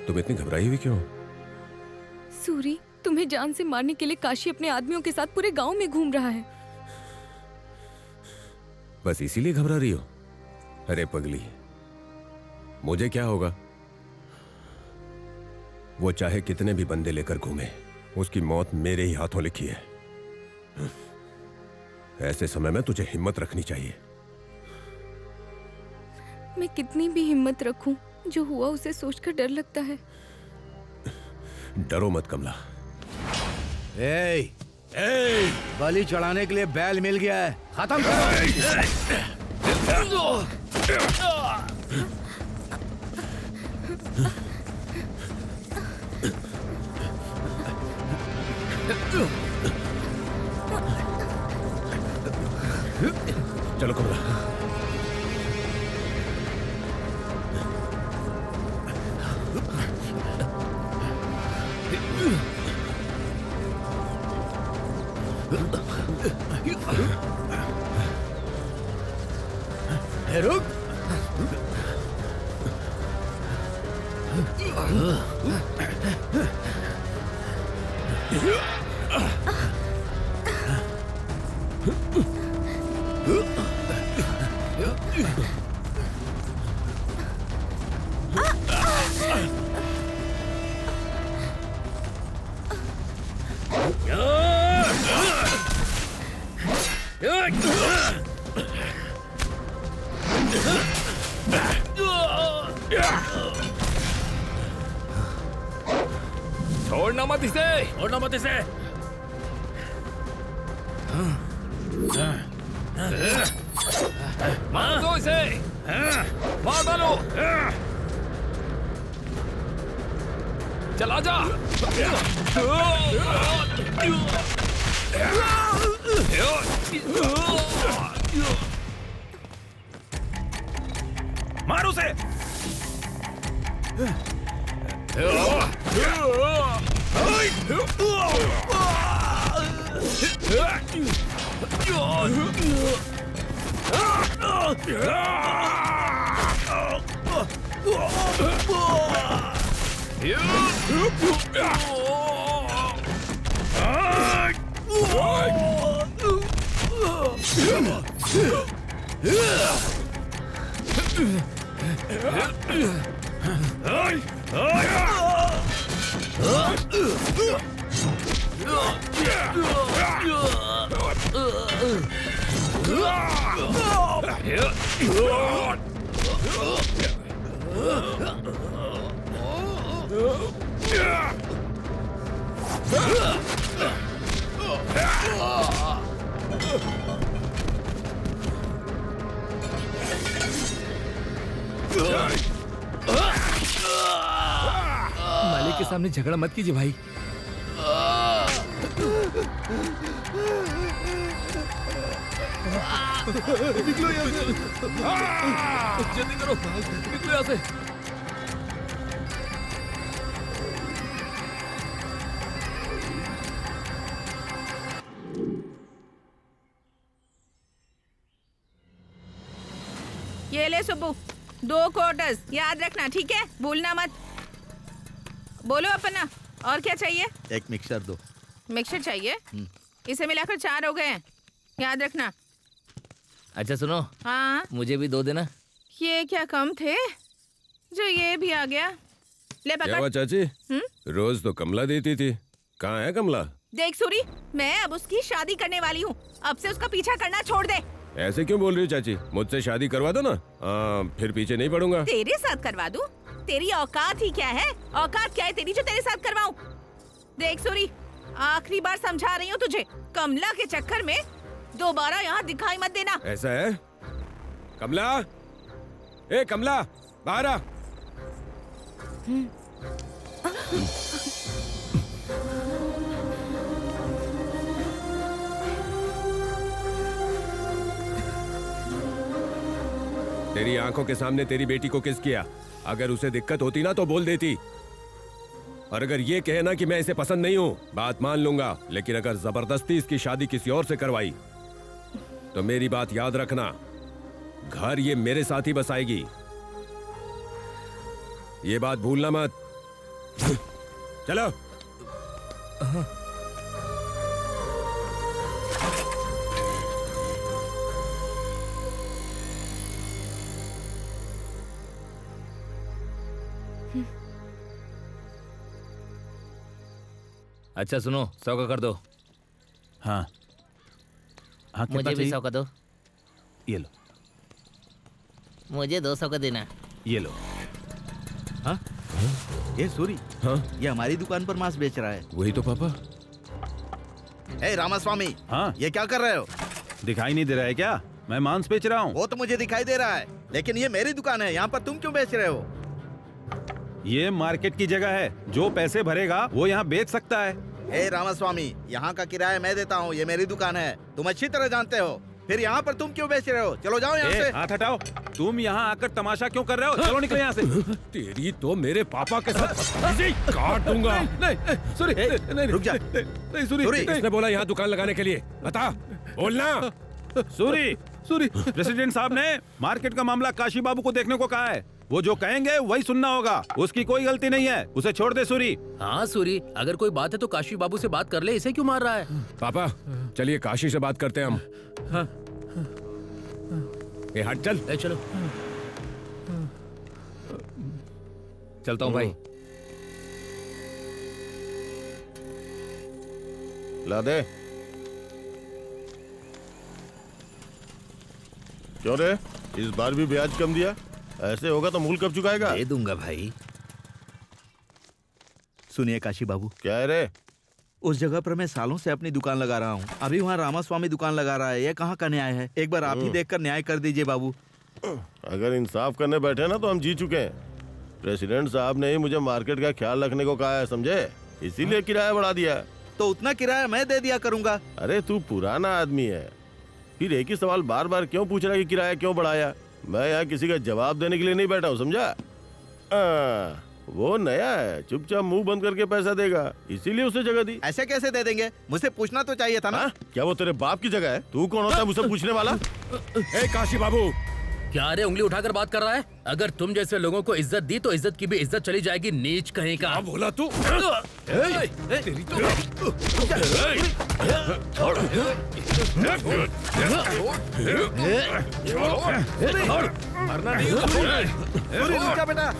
तुम इतनी घबराई हुई क्यों? सूरी, तुम्हें जान से मारने के लिए काशी अपने आदमियों के साथ पूरे गांव में घूम रहा है। बस इसीलिए घबरा रही हो? अरे पगली, मुझे क्या होगा? वो चाहे कितने भी बंदे लेकर घूमे, उसकी मौत मेरे ही हाथों लिखी है। ऐसे समय में तुझे हिम्मत रखनी चाहिए। मैं कितनी भी हिम्मत रखूं, जो हुआ उसे सोचकर डर लगता है। डरो मत कमला। ए, बलि चढ़ाने के लिए बैल मिल गया है, खत्म करो। चलो कमला। रुक। छोड़ना मत इसे, छोड़ना मत इसे। मार दो इसे, मार डालो। चला जा। मार उसे। मालिक के सामने झगड़ा मत कीजिए भाई। निकलो यहाँ से। जल्दी करो, निकलो यहाँ से। ये ले सुब्बू, 2 क्वार्टर्स याद रखना, ठीक है? भूलना मत। बोलो अपना, और क्या चाहिए? एक मिक्सर दो। मिक्सर चाहिए? इसे मिलाकर 4 हो गए हैं, याद रखना। अच्छा सुनो, हाँ मुझे भी 2 देना। ये क्या कम थे जो ये भी आ गया। ले क्या हुआ पकड़। चाची? रोज तो कमला देती थी, कहाँ है कमला? देख सूरी, मैं अब उसकी शादी करने वाली हूँ, अब से उसका पीछा करना छोड़ दे। ऐसे क्यों बोल रही हो चाची? मुझसे शादी करवा दो ना, फिर पीछे नहीं पड़ूंगा। तेरे साथ करवा दूं? तेरी औकात ही क्या है? औकात क्या है तेरी जो तेरे साथ करवाऊं? देख सूरी, आखिरी बार समझा रही हूँ तुझे, कमला के चक्कर में दोबारा यहाँ दिखाई मत देना। ऐसा है? कमला, ए कमला, बाहर आ। तेरी आंखों के सामने तेरी बेटी को किस किया? अगर उसे दिक्कत होती ना तो बोल देती, और अगर ये कहे ना कि मैं इसे पसंद नहीं हूँ, बात मान लूंगा, लेकिन अगर जबरदस्ती इसकी शादी किसी और से करवाई तो मेरी बात याद रखना, घर ये मेरे साथ ही बसाएगी, ये बात भूलना मत। चलो। अच्छा सुनो, 100 का कर दो। हाँ हाँ, कितना मुझे भी चाहिए? 100 का दो। ये लो, मुझे 200 का देना। ये लो। हाँ? ये सूरी, हाँ? ये हमारी दुकान पर मांस बेच रहा है। वही तो पापा। ए रामास्वामी, हाँ? ये क्या कर रहे हो? दिखाई नहीं दे रहा है क्या? मैं मांस बेच रहा हूँ। वो तो मुझे दिखाई दे रहा है, लेकिन ये मेरी दुकान है, यहाँ पर तुम क्यों बेच रहे हो? ये मार्केट की जगह है, जो पैसे भरेगा वो यहाँ बेच सकता है। ए रामास्वामी, यहाँ का किराया मैं देता हूँ, ये मेरी दुकान है, तुम अच्छी तरह जानते हो। फिर यहाँ पर तुम क्यों बेच रहे हो? चलो जाओ यहाँ से। हाथ हटाओ। तुम यहाँ आकर तमाशा क्यों कर रहे हो? चलो निकलो यहाँ से। तेरी तो मेरे पापा के साथ इसे काट दूंगा। नहीं, सूरी, नहीं, रुक जा। नहीं, सूरी, सूरी, किसने बोला यहाँ दुकान लगाने के लिए? बता, बोलना। सूरी, सूरी, प्रेसिडेंट साहब ने मार्केट का मामला काशी बाबू को देखने को कहा है, वो जो कहेंगे वही सुनना होगा, उसकी कोई गलती नहीं है, उसे छोड़ दे सूरी। हाँ सूरी, अगर कोई बात है तो काशी बाबू से बात कर ले, इसे क्यों मार रहा है? पापा चलिए काशी से बात करते हैं हम। हाँ। ए हट चल। ए, चलो। चलता हूँ भाई। ला दे। क्यों रे, इस बार भी ब्याज कम दिया? ऐसे होगा तो मूल कब चुकाएगा? दे दूंगा भाई। सुनिए काशी बाबू, क्या है रे? उस जगह पर मैं सालों से अपनी दुकान लगा रहा हूँ, अभी वहाँ रामास्वामी दुकान लगा रहा है, ये कहाँ का न्याय है? एक बार आप ही देखकर न्याय कर दीजिए बाबू। अगर इंसाफ करने बैठे ना तो हम जीत चुके हैं। प्रेसिडेंट साहब ने ही मुझे मार्केट का ख्याल रखने को कहा है, समझे? इसीलिए किराया बढ़ा दिया। तो उतना किराया मैं दे दिया करूंगा। अरे तू पुराना आदमी है, फिर एक ही सवाल बार बार क्यों पूछ रहा है कि किराया क्यों बढ़ाया? मैं यहाँ किसी का जवाब देने के लिए नहीं बैठा हूँ, समझा? वो नया है, चुपचाप मुंह बंद करके पैसा देगा, इसीलिए उसे जगह दी। ऐसे कैसे दे देंगे? मुझे पूछना तो चाहिए था ना। क्या वो तेरे बाप की जगह है? तू कौन होता है मुझसे पूछने वाला? ए काशी बाबू, क्या रे उंगली उठाकर बात कर रहा है? अगर तुम जैसे लोगों को इज्जत दी तो इज्जत की भी इज्जत चली जाएगी, नीच कहीं का। क्या बोला तू? तेरी मरना नहीं। सूरी रुक जा बेटा।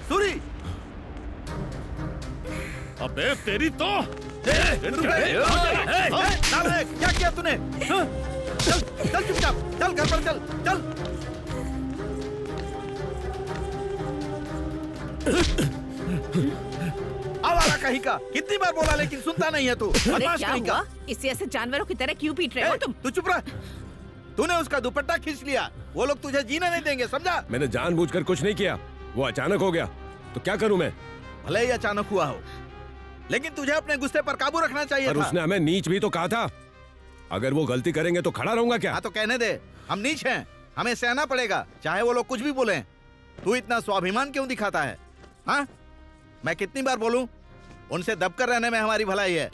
सूरी, अबे तेरी तो क्या किया तूने? चल चल चुपचाप, चल घर पर चल चल। आवारा कहीं का, कितनी बार बोला लेकिन सुनता नहीं है तू। बदमाश क्या कहीं का। हुआ? इसे ऐसे जानवरों की तरह क्यों पीट रहे हो तुम? तू चुप रह। तूने उसका दुपट्टा खींच लिया, वो लोग तुझे जीने नहीं देंगे, समझा? मैंने जानबूझकर कुछ नहीं किया, वो अचानक हो गया, तो क्या करूं मैं? भले ही अचानक हुआ हो, लेकिन तुझे अपने गुस्से पर काबू रखना चाहिए पर था। उसने हमें नीच भी तो कहा था। अगर वो गलती करेंगे तो खड़ा रहूंगा क्या? हाँ तो कहने दे, हम नीच हैं, हमें सहना पड़ेगा, चाहे वो लोग कुछ भी बोले। तू इतना स्वाभिमान क्यों दिखाता है? हाँ, मैं कितनी बार बोलूं, उनसे दबकर रहने में हमारी भलाई है।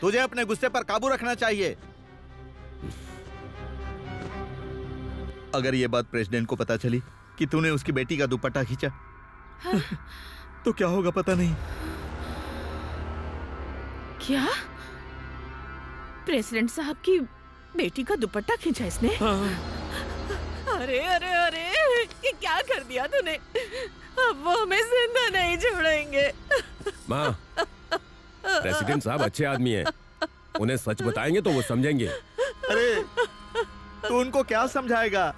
तुझे अपने गुस्से पर काबू रखना चाहिए। अगर ये बात प्रेसिडेंट को पता चली कि तूने उसकी बेटी का दुपट्टा खींचा, तो क्या होगा पता नहीं। क्या? प्रेसिडेंट साहब की बेटी का दुपट्टा खींचा इसने? अरे अरे अरे, ये क्या कर दिया तूने? अब वो हमें जिंदा नहीं छोड़ेंगे। माँ, प्रेसिडेंट साहब अच्छे आदमी हैं, उन्हें सच बताएंगे तो वो समझेंगे। अरे तू उनको क्या समझाएगा?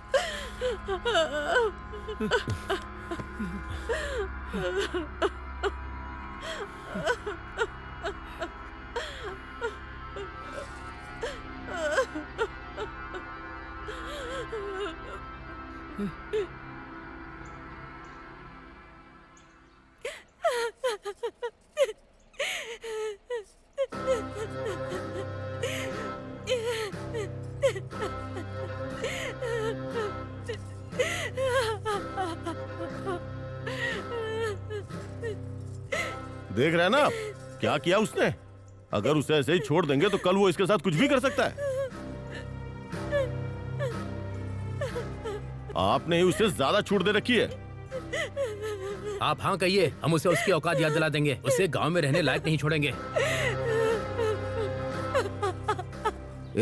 देख रहे हैं ना आप क्या किया उसने? अगर उसे ऐसे ही छोड़ देंगे तो कल वो इसके साथ कुछ भी कर सकता है। आपने ही उसे ज्यादा छूट दे रखी है। आप हाँ कहिए, हम उसे उसकी औकात याद दिला देंगे, उसे गांव में रहने लायक नहीं छोड़ेंगे।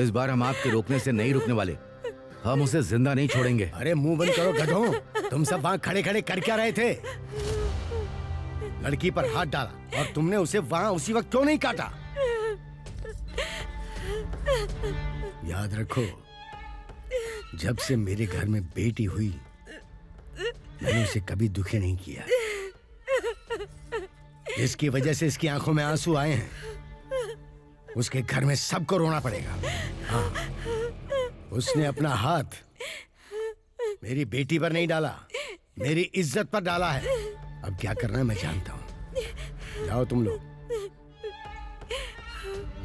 इस बार हम आपके रोकने से नहीं रुकने वाले, हम उसे जिंदा नहीं छोड़ेंगे। अरे मुंह बंद करो गधों, तुम सब वहाँ खड़े खड़े कर क्या रहे थे? लड़की पर हाथ डाला और तुमने उसे वहाँ उसी वक्त क्यों नहीं काटा? याद रखो, जब से मेरे घर में बेटी हुई मैंने उसे कभी दुखी नहीं किया। जिसकी वजह से इसकी आंखों में आंसू आए हैं, उसके घर में सबको रोना पड़ेगा। हाँ, उसने अपना हाथ मेरी बेटी पर नहीं डाला, मेरी इज्जत पर डाला है। अब क्या करना है मैं जानता हूँ। जाओ तुम लोग,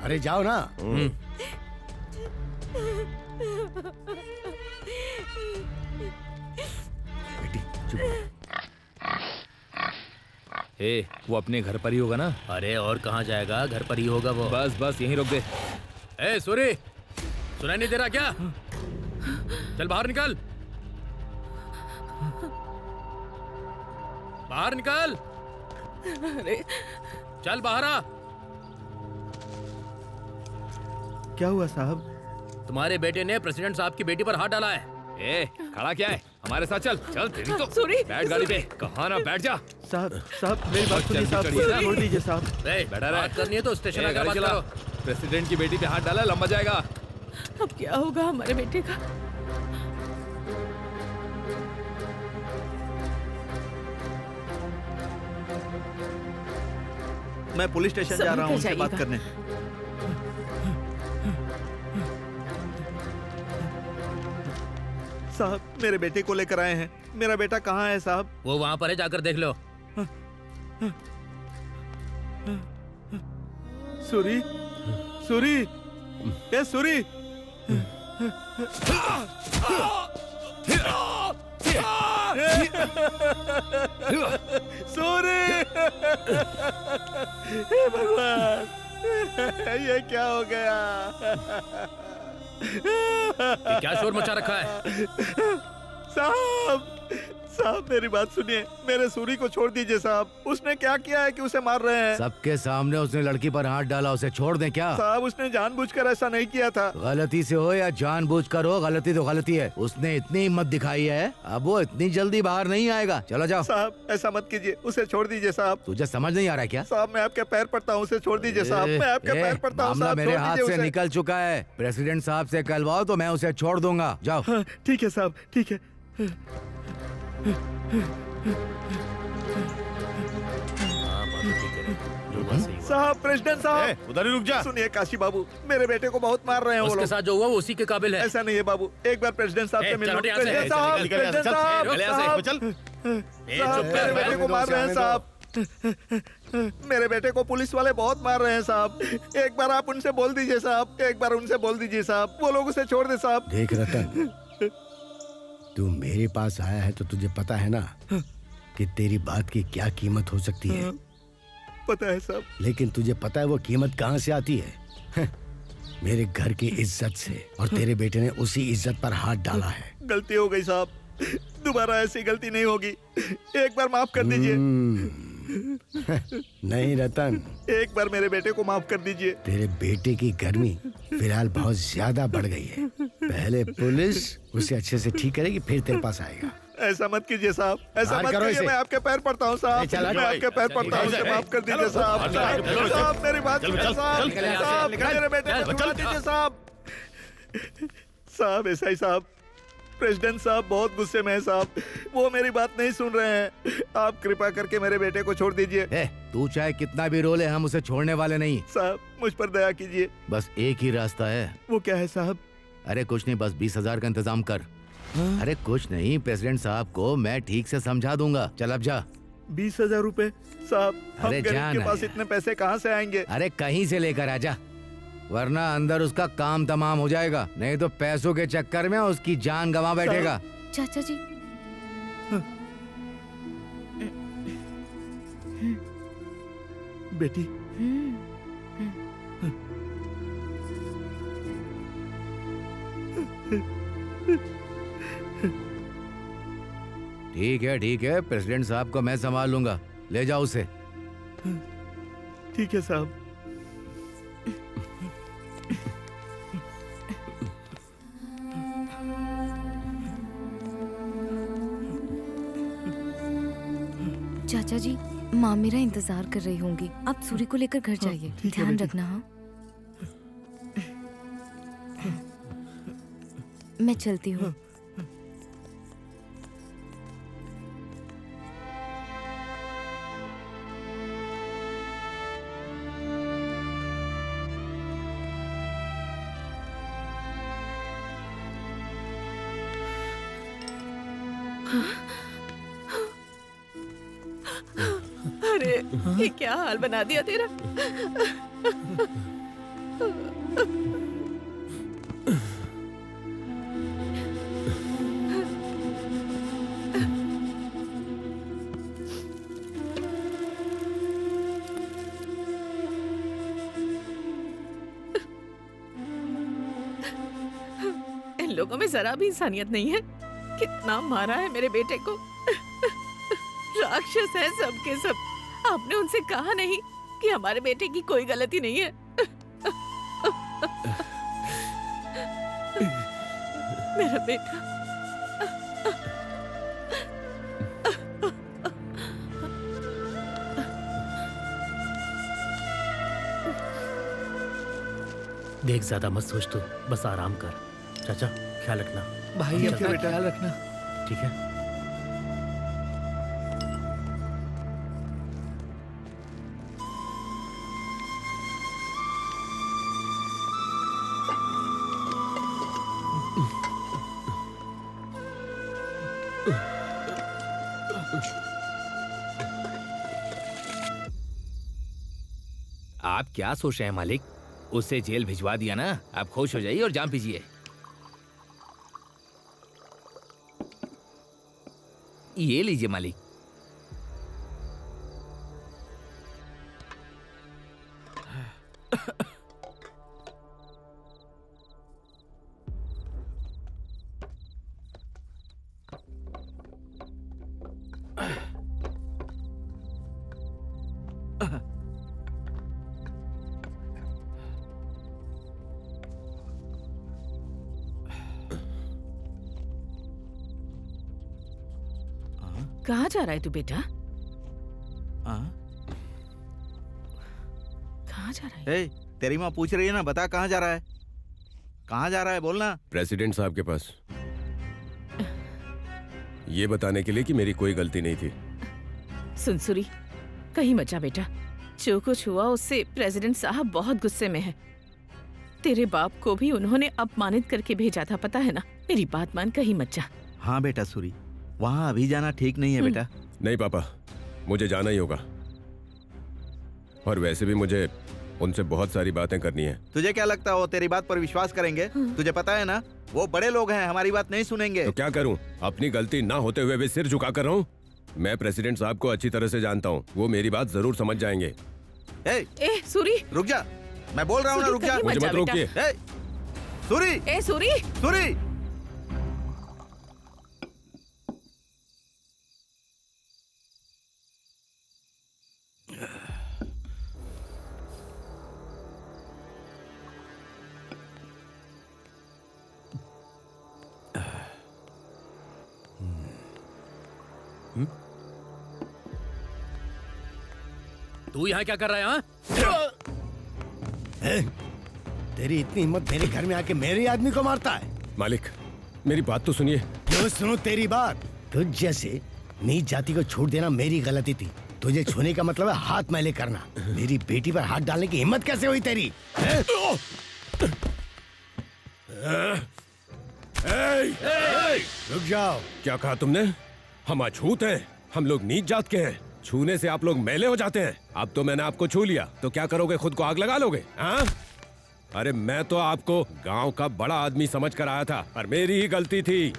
अरे जाओ ना। बेटी चुप। ए, वो अपने घर पर ही होगा ना? अरे और कहाँ जाएगा, घर पर ही होगा वो। बस बस यहीं रोक दे। ए सूरी, सुनाई नहीं दे रहा क्या? चल बाहर निकल, बाहर निकल। अरे चल बाहर आ। क्या हुआ साहब? तुम्हारे बेटे ने प्रेसिडेंट साहब की बेटी पर हाथ डाला है। ए, खड़ा क्या है? हमारे साथ चल। चल तेरी तो। सूरी, बैठ गाड़ी पे। कहाँ ना बैठ जा। साहब मेरी बात सुनिए साहब, छोड़ दीजिए साहब। बैठा रहा। बात करनी है तो स्टेशन आकर बात करो। प्रेसिडेंट की बेटी पे हाथ डाला, लंबा जाएगा। अब क्या होगा हमारे बेटे का? मैं पुलिस स्टेशन जा रहा हूँ उनसे बात करने। साहब मेरे बेटे को लेकर आए हैं। मेरा बेटा कहाँ है साहब? वो वहाँ पर है, जाकर देख लो। सूरी, सूरी, ए सूरी। सूरी! हे भगवान, ये क्या हो गया? ये क्या शोर मचा रखा है? साहब, साहब मेरी बात सुनिए, मेरे सूरी को छोड़ दीजिए साहब। उसने क्या किया है कि उसे मार रहे हैं? सबके सामने उसने लड़की पर हाथ डाला, उसे छोड़ दें क्या? साहब उसने जानबूझकर ऐसा नहीं किया था। गलती से हो या जानबूझकर हो, गलती तो गलती है। उसने इतनी हिम्मत दिखाई है, अब वो इतनी जल्दी बाहर नहीं आएगा। चलो जाओ। साहब ऐसा मत कीजिए, उसे छोड़ दीजिए साहब। तुझे समझ नहीं आ रहा क्या? साहब मैं आपके पैर पड़ता हूँ, उसे छोड़ दीजिए साहब। मैं आपके पैर पड़ता हूँ मामला साहब, मेरे छोड़ हाथ दीजिए से उसे। निकल चुका है। प्रेसिडेंट साहब से कहलवाओ तो मैं उसे छोड़ दूंगा। जाओ। हाँ, ठीक है साहब, ठीक है। साहब, प्रेसिडेंट साहब, उधर ही रुक जा। सुनिए काशी बाबू, मेरे बेटे को बहुत मार रहे हैं वो उसके लोग। साथ जो हुआ वो उसी के काबिल है। ऐसा नहीं है बाबू, एक बार प्रेसिडेंट साहब से मिल लो। चल, हट यहाँ से। प्रेसिडेंट साहब, निकल यहाँ से, प्रेसिडेंट चल, साहब, चल, यहाँ से, साहब, चल। साहब, मेरे बेटे को मार रहे हैं साहब। मेरे बेटे को पुलिस वाले बहुत मार रहे हैं साहब। एक बार आप उनसे बोल दीजिए साहब, एक बार उनसे बोल दीजिए साहब, वो लोग उसे छोड़ दे साहब। देख रतन, तू मेरे पास आया है तो तुझे पता है ना कि तेरी बात की क्या कीमत हो सकती है। पता है साहब। लेकिन तुझे पता है वो कीमत कहाँ से आती है? मेरे घर की इज्जत से, और तेरे बेटे ने उसी इज्जत पर हाथ डाला है। गलती हो गई साहब, दोबारा ऐसी गलती नहीं होगी। एक बार माफ कर दीजिए। नहीं रतन, एक बार मेरे बेटे को माफ कर दीजिए। तेरे बेटे की गर्मी फिलहाल बहुत ज्यादा बढ़ गई है। पहले पुलिस उसे अच्छे से ठीक करेगी, फिर तेरे पास आएगा। ऐसा मत कीजिए साहब, ऐसा बाहर मत करो कीजिए। इसे। मैं आपके पैर पड़ता हूँ साहब, चल, मैं आपके पैर पड़ता हूँ, उसे माफ कर दीजिए साहब। साहब मेरी बात सुनिए साहब, साहब मेरे बेटे को छुड़ा दीजिए साहब। साहब ऐसा ही साहब, प्रेसिडेंट साहब बहुत गुस्से में है साहब, वो मेरी बात नहीं सुन रहे हैं। आप कृपा करके मेरे बेटे को छोड़ दीजिए। तू चाहे कितना भी रोले, हम उसे छोड़ने वाले नहीं। साहब मुझ पर दया कीजिए। बस एक ही रास्ता है। वो क्या है साहब? अरे कुछ नहीं, बस 20,000 का इंतजाम कर। अरे कुछ नहीं, प्रेसिडेंट साहब को मैं ठीक से समझा दूंगा। चल अब जा। 20,000 रुपए साहब, हम अरे गरीब जान के पास है। इतने पैसे कहाँ से आएंगे? अरे कहीं से लेकर आजा, वरना अंदर उसका काम तमाम हो जाएगा। नहीं तो पैसों के चक्कर में उसकी जान गंवा बैठेगा। चाचा जी, बेटी, ठीक है, प्रेसिडेंट साहब को मैं संभाल लूंगा। ले जाओ उसे। ठीक है साहब। चाचा जी, माँ मेरा इंतजार कर रही होंगी। आप सूरी को लेकर घर जाइए। ठीक है ध्यान बेटी। रखना। हाँ, मैं चलती हूँ। अरे ये क्या हाल बना दिया तेरा। इन लोगों में जरा भी इंसानियत नहीं है। कितना मारा है मेरे बेटे को। राक्षस है सबके सब। आपने उनसे कहा नहीं कि हमारे बेटे की कोई गलती नहीं है। मेरा बेटा। देख ज्यादा मत सोच तू, बस आराम कर। चाचा ख्याल रखना। भाई अपना ख्याल रखना। ठीक है। आप क्या सोच रहे हैं मालिक? उसे जेल भिजवा दिया ना, आप खुश हो जाइए और जाम पीजिए। ये लीजिए मालिक। कहाँ जा रहा है तू बेटा? कहाँ जा रहा है? तेरी माँ पूछ रही है ना, बता कहाँ जा रहा है? कहाँ जा रहा है बोलना। प्रेसिडेंट साहब के पास, ये बताने के लिए कि मेरी कोई गलती नहीं थी। सुन सूरी, कहीं मत जा बेटा। जो कुछ हुआ उससे प्रेसिडेंट साहब बहुत गुस्से में है। तेरे बाप को भी उन्होंने अपमानित करके भेजा था, पता है ना। मेरी बात मान, कहीं मत जा। हाँ बेटा सूरी, वहाँ अभी जाना ठीक नहीं है बेटा। नहीं पापा, मुझे जाना ही होगा। और वैसे भी मुझे उनसे बहुत सारी बातें करनी है। तुझे क्या लगता है वो तेरी बात पर विश्वास करेंगे? तुझे पता है ना, वो बड़े लोग हैं, हमारी बात नहीं सुनेंगे। तो क्या करूं? अपनी गलती ना होते हुए भी सिर झुका कर रहूं? मैं प्रेसिडेंट साहब को अच्छी तरह से जानता हूं, वो मेरी बात जरूर समझ जाएंगे। ए सूरी, रुक जा, मैं बोल रहा हूँ ना, रुक जा। मुझे मत रोकिए। सूरी, ए सूरी, सूरी। तू यहाँ क्या कर रहा है? हाँ? तेरी इतनी हिम्मत मेरे घर में आके मेरे आदमी को मारता है? मालिक, मेरी बात तो सुनिए। क्यों सुनो तेरी बात? तुझ जैसे नीच जाति को छूट देना मेरी गलती थी। तुझे छूने का मतलब है हाथ मैले करना। मेरी बेटी पर हाथ डालने की हिम्मत कैसे हुई तेरी? रुक जाओ। क्या कहा तुमने? हम अछूत हैं, हम लोग नीच जात के हैं। छूने से आप लोग मैले हो जाते हैं। अब तो मैंने आपको छू लिया तो क्या करोगे? खुद को आग लगा लोगे? हाँ? अरे मैं तो आपको गांव का बड़ा आदमी समझ कर आया था, पर मेरी ही गलती थी।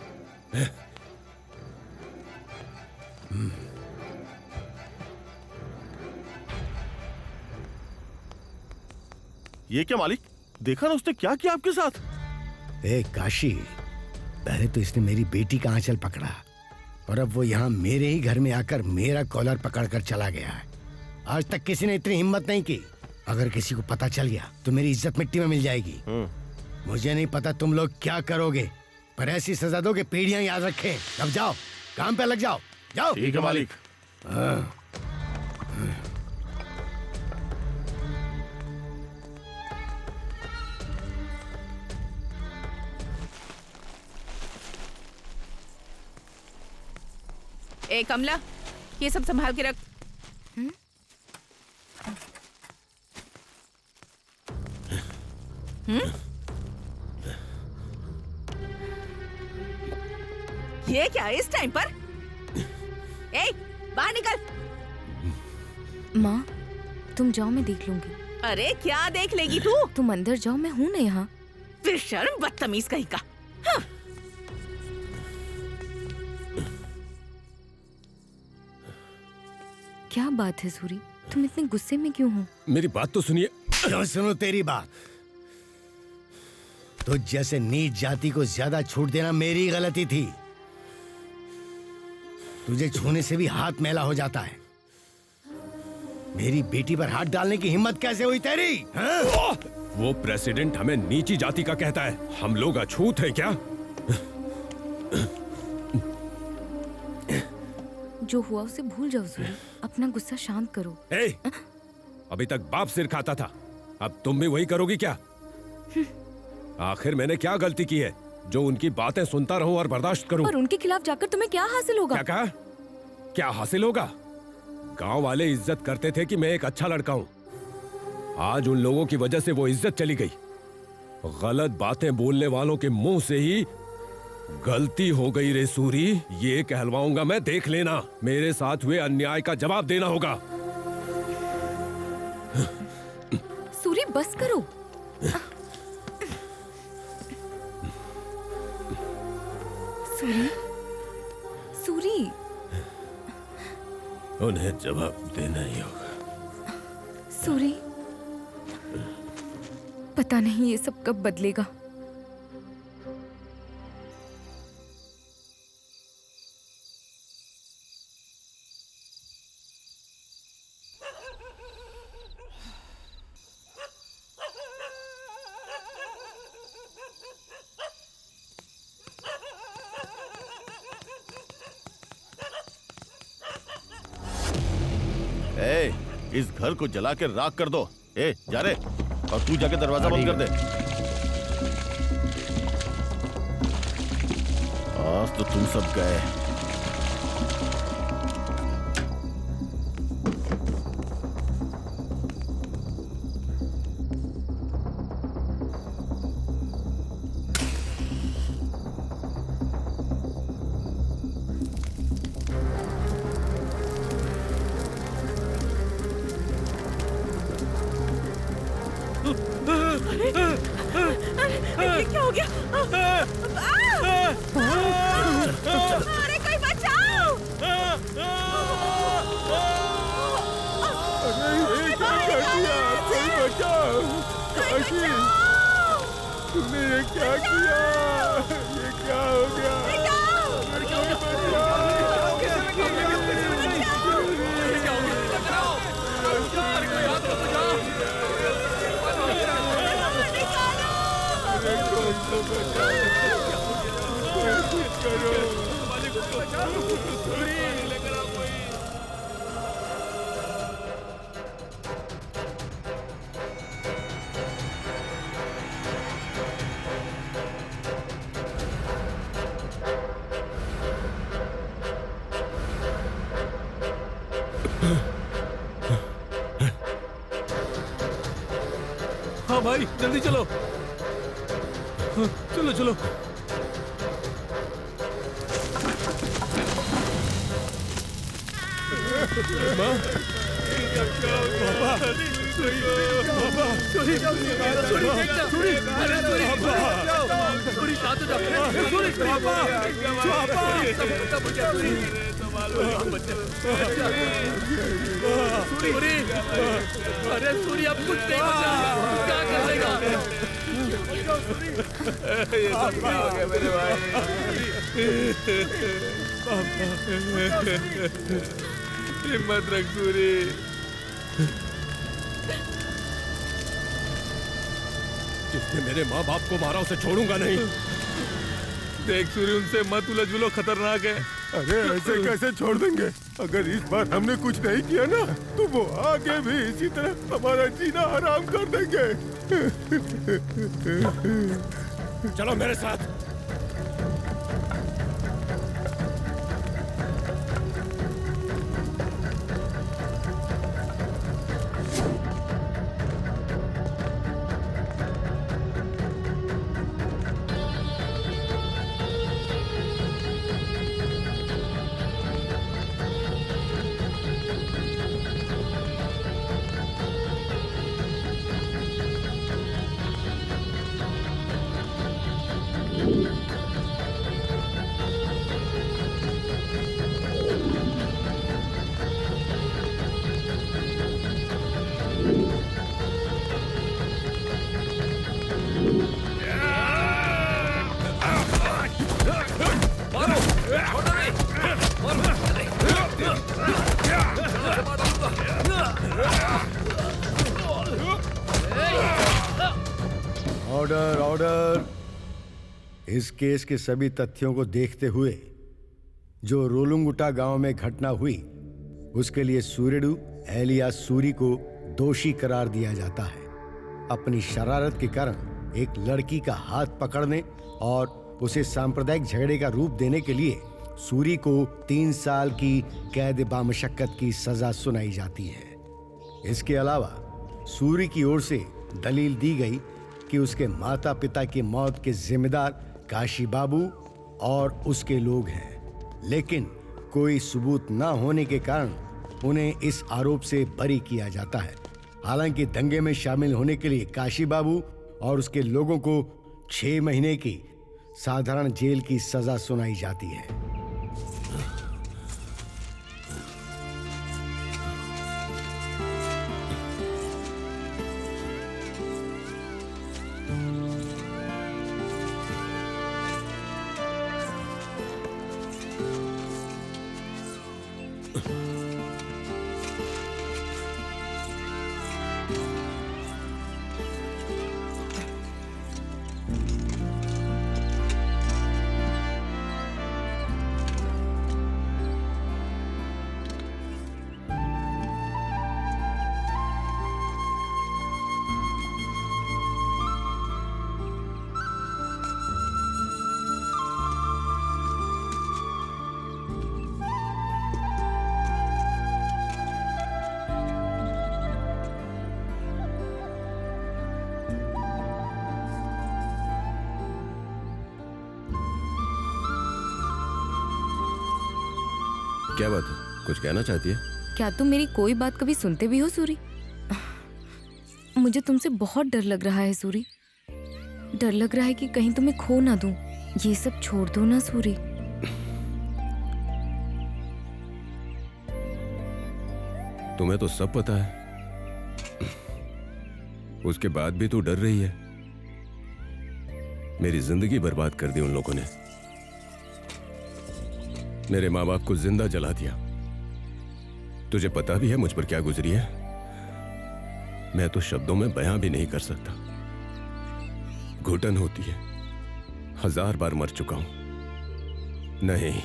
ये क्या मालिक? देखा ना उसने क्या किया आपके साथ? ए काशी, पहले तो इसने मेरी बेटी का आंचल पकड़ा और अब वो यहाँ मेरे ही घर में आकर मेरा कॉलर पकड़कर चला गया है। आज तक किसी ने इतनी हिम्मत नहीं की। अगर किसी को पता चल गया तो मेरी इज्जत मिट्टी में मिल जाएगी। मुझे नहीं पता तुम लोग क्या करोगे, पर ऐसी सजा दो कि पीढ़ियां याद रखें। अब जाओ, काम पे लग जाओ। जाओ। ठीक है मालिक। ए कमला, ये सब संभाल के रख। ये क्या इस टाइम पर? ए, बाहर निकल। माँ, तुम जाओ, मैं देख लूंगी। अरे क्या देख लेगी तू? तुम अंदर जाओ, मैं हूँ ना यहाँ। बेशर्म, बदतमीज कहीं का। हाँ। क्या बात है सूरी, तुम इतने गुस्से में क्यों हो? मेरी बात तो सुनिए। क्यों सुनो तेरी बात? तो जैसे नीच जाति को ज्यादा छूट देना मेरी गलती थी। तुझे छूने से भी हाथ मैला हो जाता है। मेरी बेटी पर हाथ डालने की हिम्मत कैसे हुई तेरी? हाँ? वो प्रेसिडेंट हमें नीची जाति का कहता है, हम लोग अछूत हैं क्या? जो हुआ उसे भूल जाओ सूरी, अपना गुस्सा शांत करो। अभी तक बाप सिर खाता था, अब तुम भी वही करोगी क्या? आखिर मैंने क्या गलती की है जो उनकी बातें सुनता रहूं और बर्दाश्त करूं? और उनके खिलाफ जाकर तुम्हें क्या हासिल होगा? क्या कहा? क्या हासिल होगा? गांव वाले इज्जत करते थे कि मैं एक अच्छा लड़का हूं। आज उन लोगों की वजह से वो इज्जत चली गई। गलत बातें बोलने वालों के मुंह से ही गलती हो गई रे सूरी। ये कहलवाऊंगा मैं, देख लेना। मेरे साथ हुए अन्याय का जवाब देना होगा। सूरी बस करो। सूरी, सूरी, उन्हें जवाब देना ही होगा। सूरी, पता नहीं ये सब कब बदलेगा। ए, इस घर को जला के राख कर दो। ए, जा रे, और तू जाके दरवाजा बंद कर दे। आज तो तुम सब गए। ये क्या हो गया? अरे कोई बचाओ! तुमने ये क्या किया? ये क्या हो गया? हाँ भाई, जल्दी चलो। चलो चलो। अरे सूरी, अब कुछ नहीं बचा, क्या करेगा? ये सब क्या हो गया मेरे भाई? हिम्मत रख सूरी। जिसने मेरे माँ बाप को मारा उसे छोड़ूंगा नहीं। देख सूरी, उनसे मत उलझ लो, खतरनाक है। अरे ऐसे कैसे छोड़ देंगे? अगर इस बार हमने कुछ नहीं किया ना, तो वो आगे भी इसी तरह हमारा जीना हराम कर देंगे। चलो मेरे साथ। Order order. इस केस के सभी तथ्यों को देखते हुए जो रोलुंगुटा गांव में घटना हुई, उसके लिए सूर्यडू एलियास सूरी को दोषी करार दिया जाता है। अपनी शरारत के कारण एक लड़की का हाथ पकड़ने और उसे सांप्रदायिक झगड़े का रूप देने के लिए सूरी को 3 साल की कैद बामशक्कत की सजा सुनाई जाती है। इसके अलावा सूरी की ओर से दलील दी गई कि उसके माता पिता की मौत के जिम्मेदार काशी बाबू और उसके लोग हैं, लेकिन कोई सबूत न होने के कारण उन्हें इस आरोप से बरी किया जाता है। हालांकि दंगे में शामिल होने के लिए काशी बाबू और उसके लोगों को 6 महीने की साधारण जेल की सजा सुनाई जाती है। क्या बात है, कुछ कहना चाहती है? क्या तुम मेरी कोई बात कभी सुनते भी हो सूरी? मुझे तुमसे बहुत डर लग रहा है सूरी। डर लग रहा है कि कहीं तुम्हें खो ना दूं। ये सब छोड़ दो ना सूरी। तुम्हें तो सब पता है, उसके बाद भी तू डर रही है। मेरी जिंदगी बर्बाद कर दी उन लोगों ने। मेरे माँ बाप को जिंदा जला दिया। तुझे पता भी है मुझ पर क्या गुजरी है? मैं तो शब्दों में बयां भी नहीं कर सकता। घुटन होती है। 1000 बार मर चुका हूं। नहीं,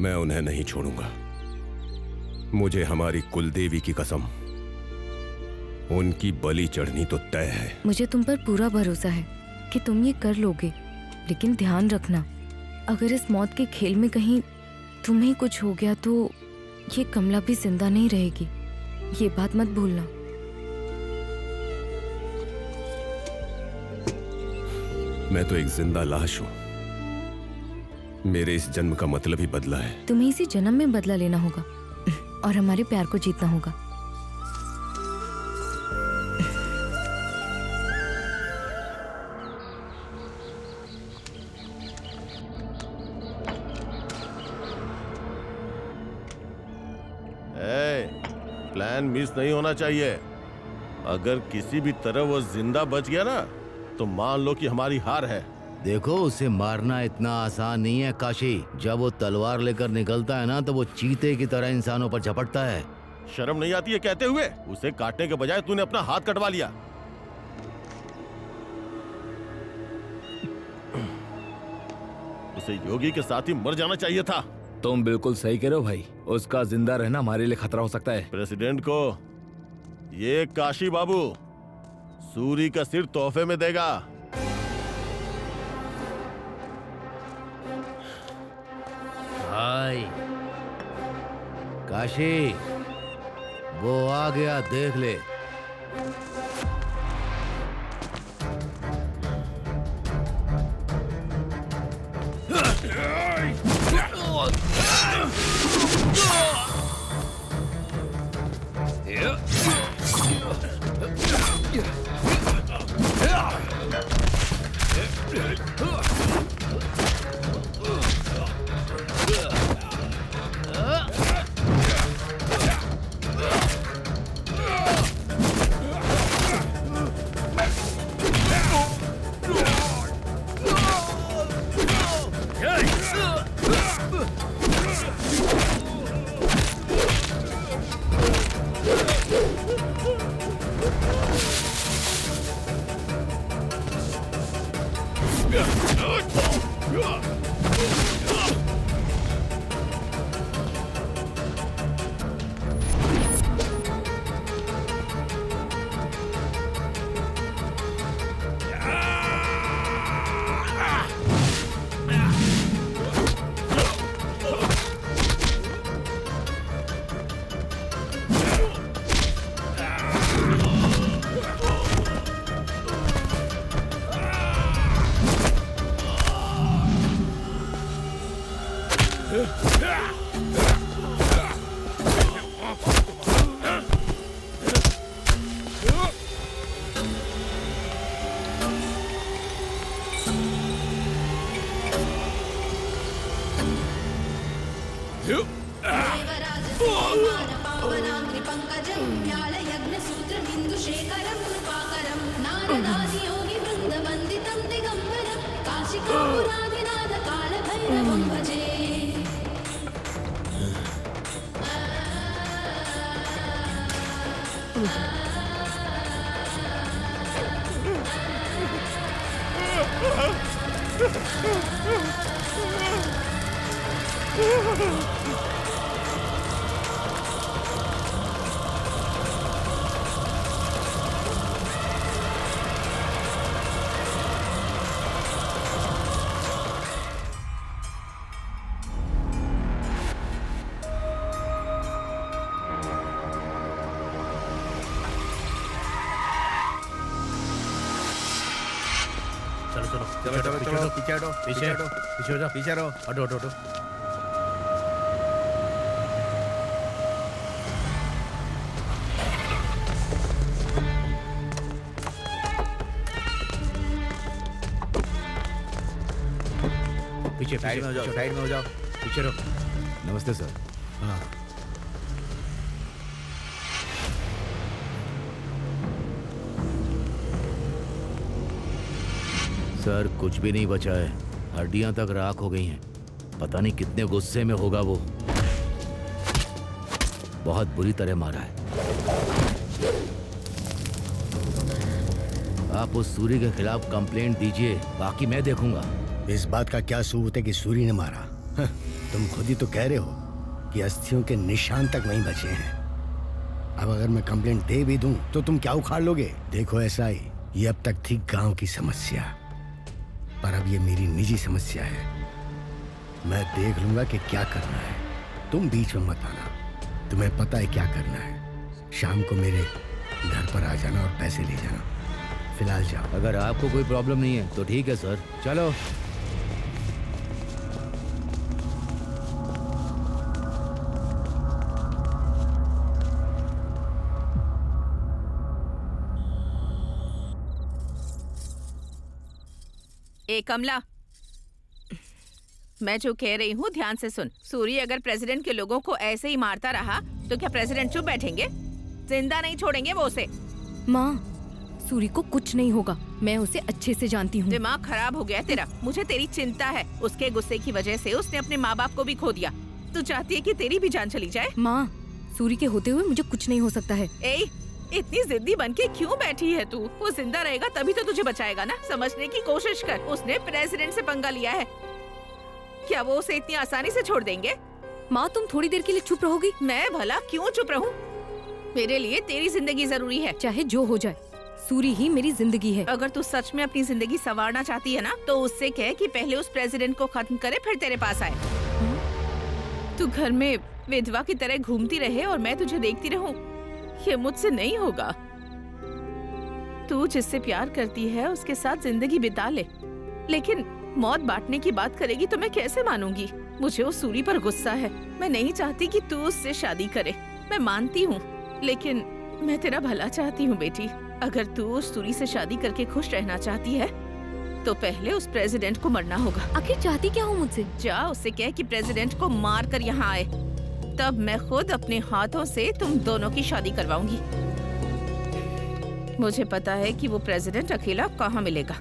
मैं उन्हें नहीं छोड़ूंगा। मुझे हमारी कुलदेवी की कसम, उनकी बलि चढ़नी तो तय है। मुझे तुम पर पूरा भरोसा है कि तुम ये कर लोगे, लेकिन ध्यान रखना, अगर इस मौत के खेल में कहीं तुम्हें कुछ हो गया तो ये कमला भी जिंदा नहीं रहेगी। ये बात मत भूलना। मैं तो एक जिंदा लाश हूं। मेरे इस जन्म का मतलब ही बदला है। तुम्हें इसी जन्म में बदला लेना होगा और हमारे प्यार को जीतना होगा। प्लान मिस नहीं होना चाहिए। अगर किसी भी तरह वो जिंदा बच गया ना, तो मान लो कि हमारी हार है। देखो, उसे मारना इतना आसान नहीं है काशी। जब वो तलवार लेकर निकलता है ना, तो वो चीते की तरह इंसानों पर झपटता है। शर्म नहीं आती है कहते हुए? उसे काटने के बजाय तूने अपना हाथ कटवा लिया। उसे योगी के साथ ही मर जाना चाहिए था। तुम बिल्कुल सही कह रहे हो भाई। उसका जिंदा रहना हमारे लिए खतरा हो सकता है। प्रेसिडेंट को ये काशी बाबू सूरी का सिर तोहफे में देगा। भाई काशी, वो आ गया, देख ले। पीछे हटो, पीछे हटो, पीछे हो जाओ, पीछे रहो, हटो हटो हटो। पीछे साइड में हो जाओ, साइड में हो जाओ। पीछे रहो। नमस्ते सर। हाँ सर कुछ भी नहीं बचा है, हड्डियां तक राख हो गई हैं। पता नहीं कितने गुस्से में होगा वो। बहुत बुरी तरह मारा है। आप उस सूरी के खिलाफ कंप्लेंट दीजिए, बाकी मैं देखूंगा। इस बात का क्या सबूत है कि सूरी ने मारा? तुम खुद ही तो कह रहे हो कि अस्थियों के निशान तक नहीं बचे हैं। अब अगर मैं कंप्लेंट दे भी दूं तो तुम क्या उखाड़ लोगे? देखो ऐसा ही, ये अब तक थी गांव की समस्या, पर अब ये मेरी निजी समस्या है। मैं देख लूंगा कि क्या करना है, तुम बीच में मत आना। तुम्हें पता है क्या करना है। शाम को मेरे घर पर आ जाना और पैसे ले जाना। फिलहाल जाओ। अगर आपको कोई प्रॉब्लम नहीं है तो ठीक है सर, चलो। ए कमला, मैं जो कह रही हूँ ध्यान से सुन। सूरी अगर प्रेसिडेंट के लोगों को ऐसे ही मारता रहा तो क्या प्रेसिडेंट चुप बैठेंगे? जिंदा नहीं छोड़ेंगे वो उसे। माँ, सूरी को कुछ नहीं होगा, मैं उसे अच्छे से जानती हूँ। दिमाग खराब हो गया तेरा। मुझे तेरी चिंता है। उसके गुस्से की वजह से उसने अपने माँ बाप को भी खो दिया। तू चाहती है कि तेरी भी जान चली जाए? माँ, सूरी के होते हुए मुझे कुछ नहीं हो सकता है। इतनी जिद्दी बनके क्यों बैठी है तू? वो जिंदा रहेगा तभी तो तुझे बचाएगा ना। समझने की कोशिश कर। उसने प्रेसिडेंट से पंगा लिया है। क्या वो उसे इतनी आसानी से छोड़ देंगे? माँ, तुम थोड़ी देर के लिए चुप रहोगी? मैं भला क्यों चुप रहूं? मेरे लिए तेरी जिंदगी जरूरी है। चाहे जो हो जाए, सूरी ही मेरी जिंदगी है। अगर तू सच में अपनी जिंदगी संवारना चाहती है ना, तो उससे कह कि पहले उस प्रेसिडेंट को खत्म करे फिर तेरे पास आए। तू घर में विधवा की तरह घूमती रहे और मैं तुझे देखती रहूं, ये मुझसे नहीं होगा। तू जिससे प्यार करती है उसके साथ जिंदगी बिता ले, लेकिन मौत बांटने की बात करेगी तो मैं कैसे मानूंगी? मुझे उस सूरी पर गुस्सा है। मैं नहीं चाहती कि तू उससे शादी करे। मैं मानती हूँ, लेकिन मैं तेरा भला चाहती हूँ बेटी। अगर तू उस सूरी से शादी करके खुश रहना चाहती है तो पहले उस प्रेसिडेंट को मरना होगा। आखिर चाहती क्या हूँ मुझसे? जा उससे कह कि प्रेसिडेंट को मार कर यहाँ आए, तब मैं खुद अपने हाथों से तुम दोनों की शादी करवाऊंगी। मुझे पता है कि वो प्रेसिडेंट अकेला कहाँ मिलेगा।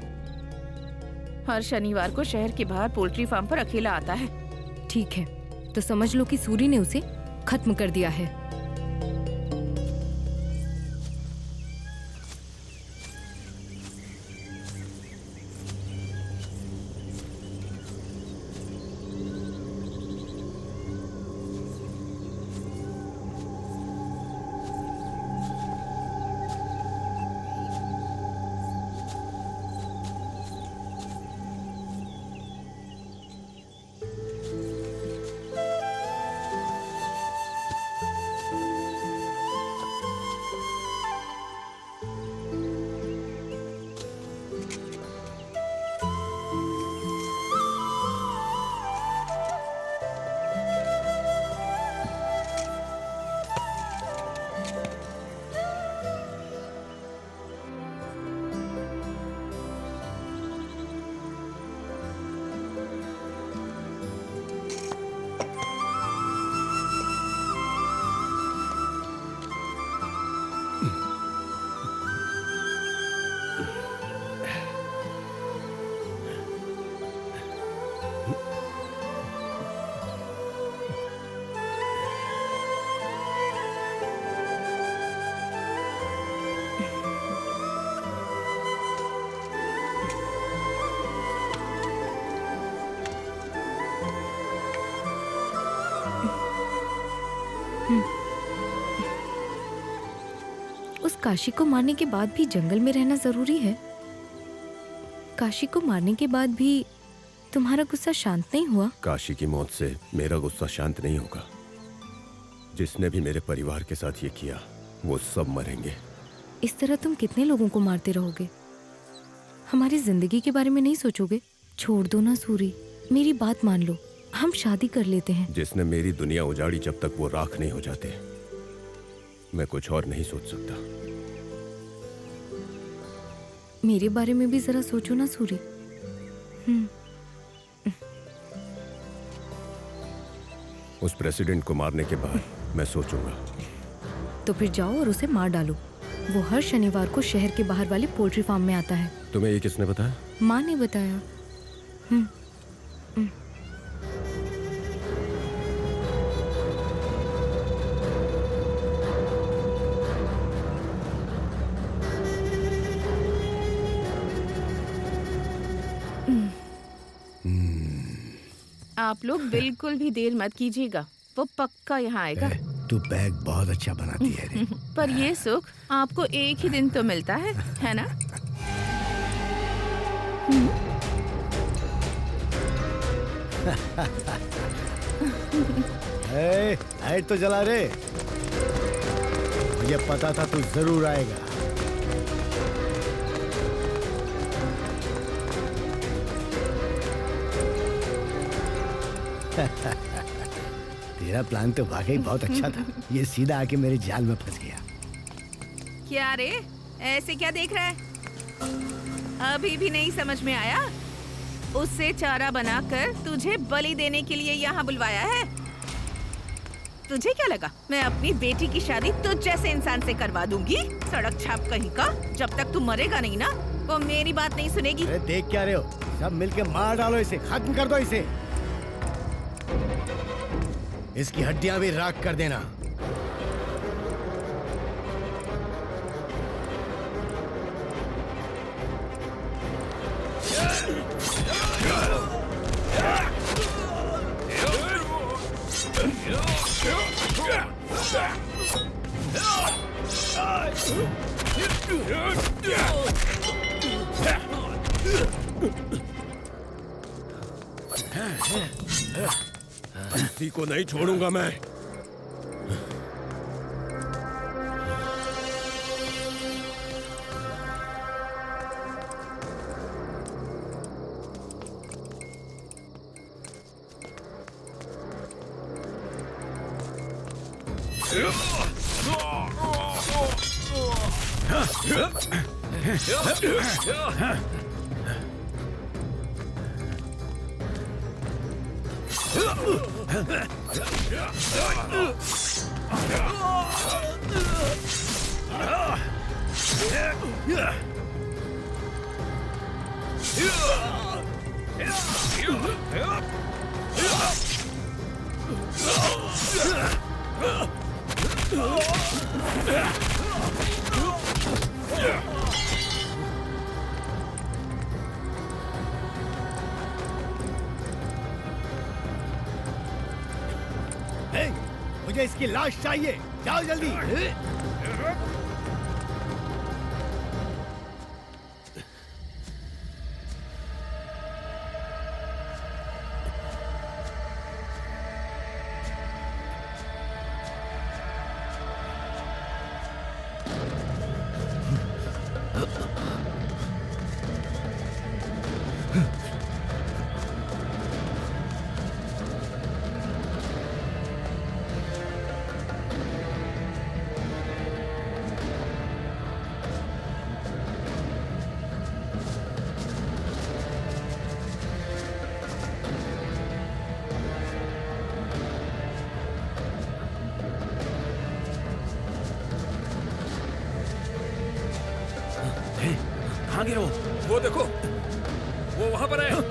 हर शनिवार को शहर के बाहर पोल्ट्री फार्म पर अकेला आता है। ठीक है, तो समझ लो कि सूरी ने उसे खत्म कर दिया है। उस काशी को मारने के बाद भी जंगल में रहना जरूरी है? काशी को मारने के बाद भी तुम्हारा गुस्सा शांत नहीं हुआ? काशी की मौत से मेरा गुस्सा शांत नहीं होगा। जिसने भी मेरे परिवार के साथ ये किया वो सब मरेंगे। इस तरह तुम कितने लोगों को मारते रहोगे? हमारी जिंदगी के बारे में नहीं सोचोगे? छोड़ दो ना सूरी, मेरी बात मान लो, हम शादी कर लेते हैं। जिसने मेरी दुनिया उजाड़ी, जब तक वो राख नहीं हो जाते मैं कुछ और नहीं सोच सकता। मेरे बारे में भी जरा सोचो ना सूरी। उस प्रेसिडेंट को मारने के बाद मैं सोचूंगा। तो फिर जाओ और उसे मार डालो। वो हर शनिवार को शहर के बाहर वाले पोल्ट्री फार्म में आता है। तुम्हें ये किसने बताया? माँ ने बताया। आप लोग बिल्कुल भी देर मत कीजिएगा, वो पक्का यहाँ आएगा। तू बैग बहुत अच्छा बनाती है रे। पर ये सुख आपको एक ही दिन तो मिलता है ना? लाइट तो जला रे, मुझे पता था तू जरूर आएगा। तेरा प्लान तो वाकई बहुत अच्छा था। ये सीधा आके मेरे जाल में फंस गया। क्या रे, ऐसे क्या देख रहा है? अभी भी नहीं समझ में आया? उससे चारा बनाकर तुझे बलि देने के लिए यहाँ बुलवाया है। तुझे क्या लगा मैं अपनी बेटी की शादी तुझ जैसे इंसान से करवा दूंगी? सड़क छाप कहीं का। जब तक तू मरेगा नहीं ना, वो मेरी बात नहीं सुनेगी। अरे देख क्या रहे हो? सब मिलके मार डालो इसे, खत्म कर दो इसे। इसकी हड्डियां भी राख कर देना। किसी को नहीं छोड़ूंगा मैं। मुझे इसकी लाश चाहिए, जाओ जल्दी। कहाँ गिरे वो देखो, वो वहां पर है।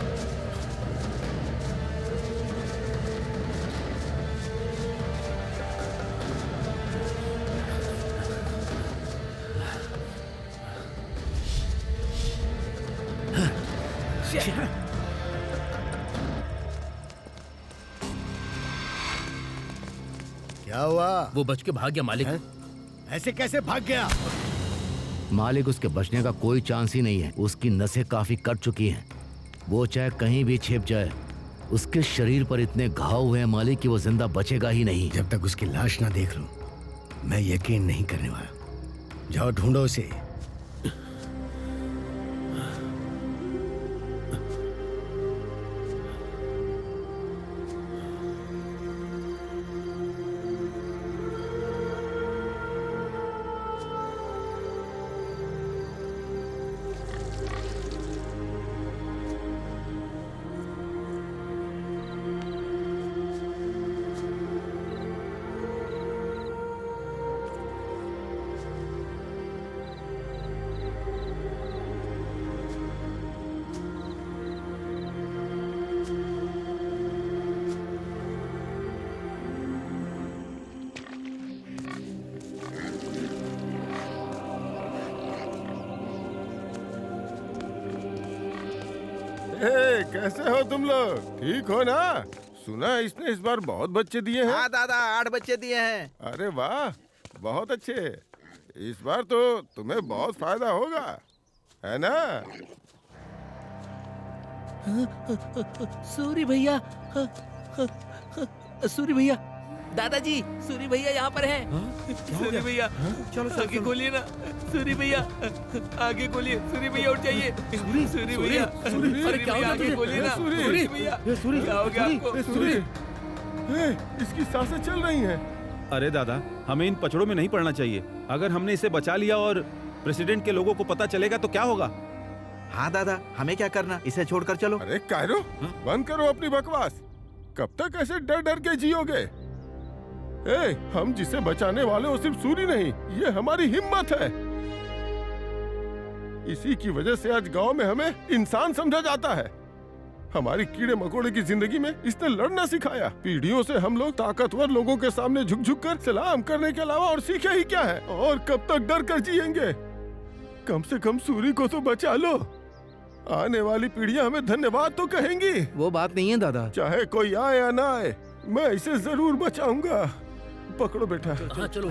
क्या हुआ? वो बच के भाग गया मालिक। ऐसे कैसे भाग गया? मालिक, उसके बचने का कोई चांस ही नहीं है। उसकी नसें काफी कट चुकी हैं। वो चाहे कहीं भी छिप जाए, उसके शरीर पर इतने घाव हुए हैं मालिक कि वो जिंदा बचेगा ही नहीं। जब तक उसकी लाश ना देख लूं, मैं यकीन नहीं करने वाला। जाओ ढूंढो उसे। कैसे हो तुम लोग? ठीक हो ना? सुना इसने इस बार बहुत बच्चे दिए हैं। हाँ दादा, 8 बच्चे दिए हैं। अरे वाह, बहुत अच्छे। इस बार तो तुम्हें बहुत फायदा होगा, है ना? सूरी भैया, सूरी भैया, दादाजी, सूरी भैया यहाँ पर हैं। सूरी भैया, चलो आगे खोलिए ना। सूरी भैया, आगे खोलिए। सूरी भैया उठ जाइए। सूरी भैया, अरे क्या हो गया? आगे खोलिए ना। सूरी भैया, क्या हो गया आपको? इसकी सांसें चल रही हैं। अरे दादा, हमें इन पचड़ों में नहीं पड़ना चाहिए। अगर हमने इसे बचा लिया और प्रेसिडेंट के लोगों को पता चलेगा तो क्या होगा? हाँ दादा, हमें क्या करना, इसे छोड़कर चलो। अरे कायरो, बंद करो अपनी बकवास। कब तक ऐसे डर डर के जियोगे? हम जिसे बचाने वाले वो सिर्फ सूरी नहीं, ये हमारी हिम्मत है। इसी की वजह से आज गांव में हमें इंसान समझा जाता है। हमारी कीड़े मकोड़े की जिंदगी में इसने लड़ना सिखाया। पीढ़ियों से हम लोग ताकतवर लोगों के सामने झुक झुक कर सलाम करने के अलावा और सीखे ही क्या है? और कब तक डर कर जिएंगे? कम से कम सूरी को तो बचा लो। आने वाली पीढ़ियां हमें धन्यवाद तो कहेंगी। वो बात नहीं है दादा। चाहे कोई आए या ना आए, मैं इसे जरूर बचाऊंगा। पकड़ो बेटा। चलो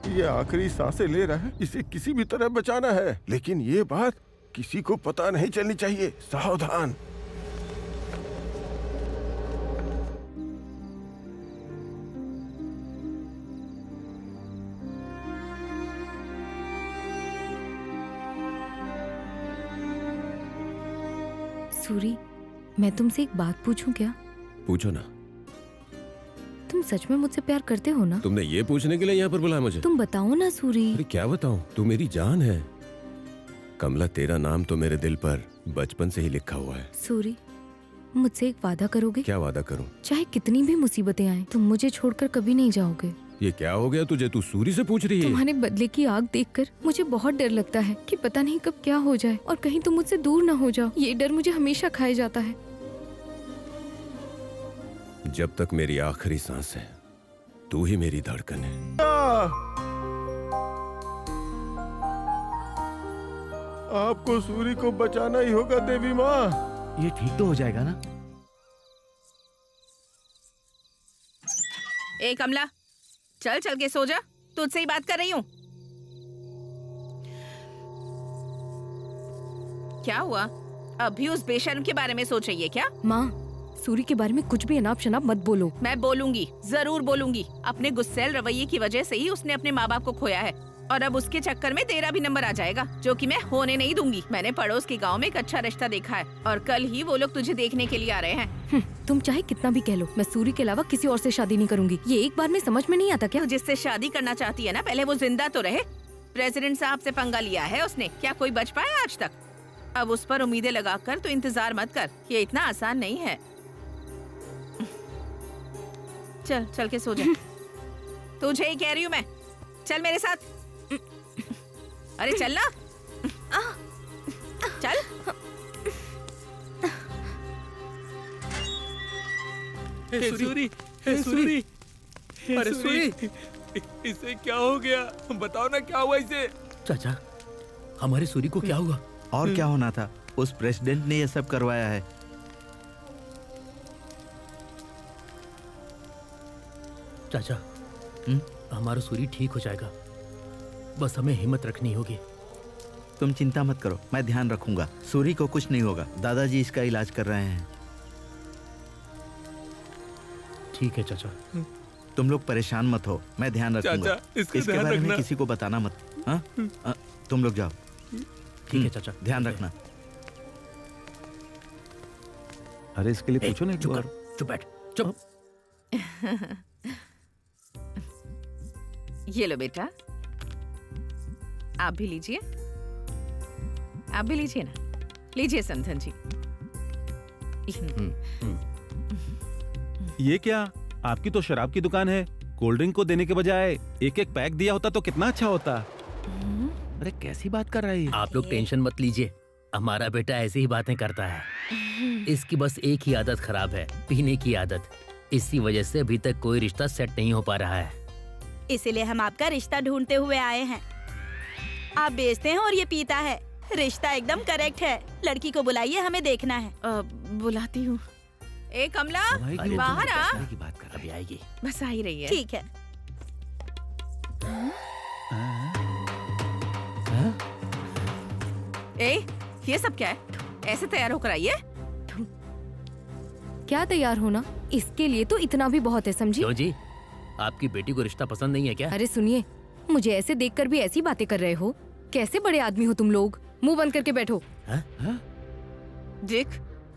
ये आखिरी सांसें ले रहा है, इसे किसी भी तरह बचाना है। लेकिन ये बात किसी को पता नहीं चलनी चाहिए। सावधान। सूरी, मैं तुमसे एक बात पूछूं क्या? पूछो ना। तुम सच में मुझसे प्यार करते हो ना? तुमने ये पूछने के लिए यहाँ पर बुलाया मुझे? तुम बताओ ना सूरी। अरे क्या बताऊं, तू मेरी जान है। कमला, तेरा नाम तो मेरे दिल पर बचपन से ही लिखा हुआ है। सूरी, मुझसे एक वादा करोगे? क्या वादा करूं? चाहे कितनी भी मुसीबतें आए, तुम मुझे छोड़कर कभी नहीं जाओगे। ये क्या हो गया तुझे? तू सूरी से पूछ रही है? तुम्हारे बदले की आग देखकर मुझे बहुत डर लगता है कि पता नहीं कब क्या हो जाए और कहीं तुम मुझसे दूर न हो जाओ। ये डर मुझे हमेशा खाए जाता है। जब तक मेरी आखिरी सांस है, तू ही मेरी धड़कन है। आपको सूरी को बचाना ही होगा देवी माँ। ये ठीक तो हो जाएगा ना? ए कमला, चल चल के सो जा। तुझसे ही बात कर रही हूँ। क्या हुआ? अभी उस बेशर्म के बारे में सोच रही है क्या? माँ, सूरी के बारे में कुछ भी अनाप शनाप मत बोलो। मैं बोलूंगी, जरूर बोलूंगी। अपने गुस्सैल रवैये की वजह से ही उसने अपने माँ बाप को खोया है और अब उसके चक्कर में तेरा भी नंबर आ जाएगा, जो कि मैं होने नहीं दूंगी। मैंने पड़ोस के गांव में एक अच्छा रिश्ता देखा है और कल ही वो लोग तुझे देखने के लिए आ रहे हैं। तुम चाहे कितना भी कह लो, मैं सूरी के अलावा किसी और से शादी नहीं करूंगी। ये एक बार में समझ में नहीं आता क्या? तो जिससे शादी करना चाहती है ना, पहले वो जिंदा तो रहे। प्रेसिडेंट साहब से पंगा लिया है उसने, क्या कोई बच पाया आज तक? अब उस पर उम्मीदें लगाकर तो इंतजार मत कर, ये इतना आसान नहीं है। चल चल के सो जा। तुझे ही कह रही हूँ मैं, चल मेरे साथ। अरे चल ना, चल। हे सूरी, हे सूरी, अरे सूरी, इसे क्या हो गया? बताओ ना क्या हुआ इसे? चाचा, हमारे सूरी को क्या हुआ? और क्या होना था, उस प्रेसिडेंट ने ये सब करवाया है। चाचा, हमारा सूरी ठीक हो जाएगा, बस हमें हिम्मत रखनी होगी। तुम चिंता मत करो, मैं ध्यान रखूंगा। सूरी को कुछ नहीं होगा, दादाजी इसका इलाज कर रहे हैं। ठीक है चाचा। तुम लोग परेशान मत हो, मैं ध्यान रखूंगा। चाचा, इसके बारे में किसी को बताना मत। हाँ? तुम लोग जाओ। ठीक है चाचा, ध्यान रखना। अरे इसके लिए पूछो ना। चुप कर, चुप बैठ, चुप। ये लो बेटा, आप भी लीजिए, आप भी लीजिए ना, लीजिए समधन जी। ये क्या, आपकी तो शराब की दुकान है। कोल्ड ड्रिंक को देने के बजाय एक एक पैक दिया होता तो कितना अच्छा होता। अरे कैसी बात कर रही है? आप लोग टेंशन मत लीजिए, हमारा बेटा ऐसी ही बातें करता है। इसकी बस एक ही आदत खराब है, पीने की आदत। इसी वजह से अभी तक कोई रिश्ता सेट नहीं हो पा रहा है। इसीलिए हम आपका रिश्ता ढूंढते हुए आए हैं। आप बेचते हैं और ये पीता है। रिश्ता एकदम करेक्ट है। लड़की को बुलाइए, हमें देखना है। बुलाती हूँ। ए कमला, अरे बाहर आ। की बात कर, अभी आएगी। बस आ ही रही है। ठीक है। ए, ये सब क्या है? ऐसे तैयार होकर आई है? क्या तैयार होना? इसके लिए तो इतना भी बहुत है, समझी? क्यों जी, आपकी बेटी को रिश्ता पसंद नहीं है क्या? अरे सुनिए, मुझे ऐसे देखकर भी ऐसी बातें कर रहे हो? कैसे बड़े आदमी हो तुम लोग? मुंह बंद करके बैठो। देख,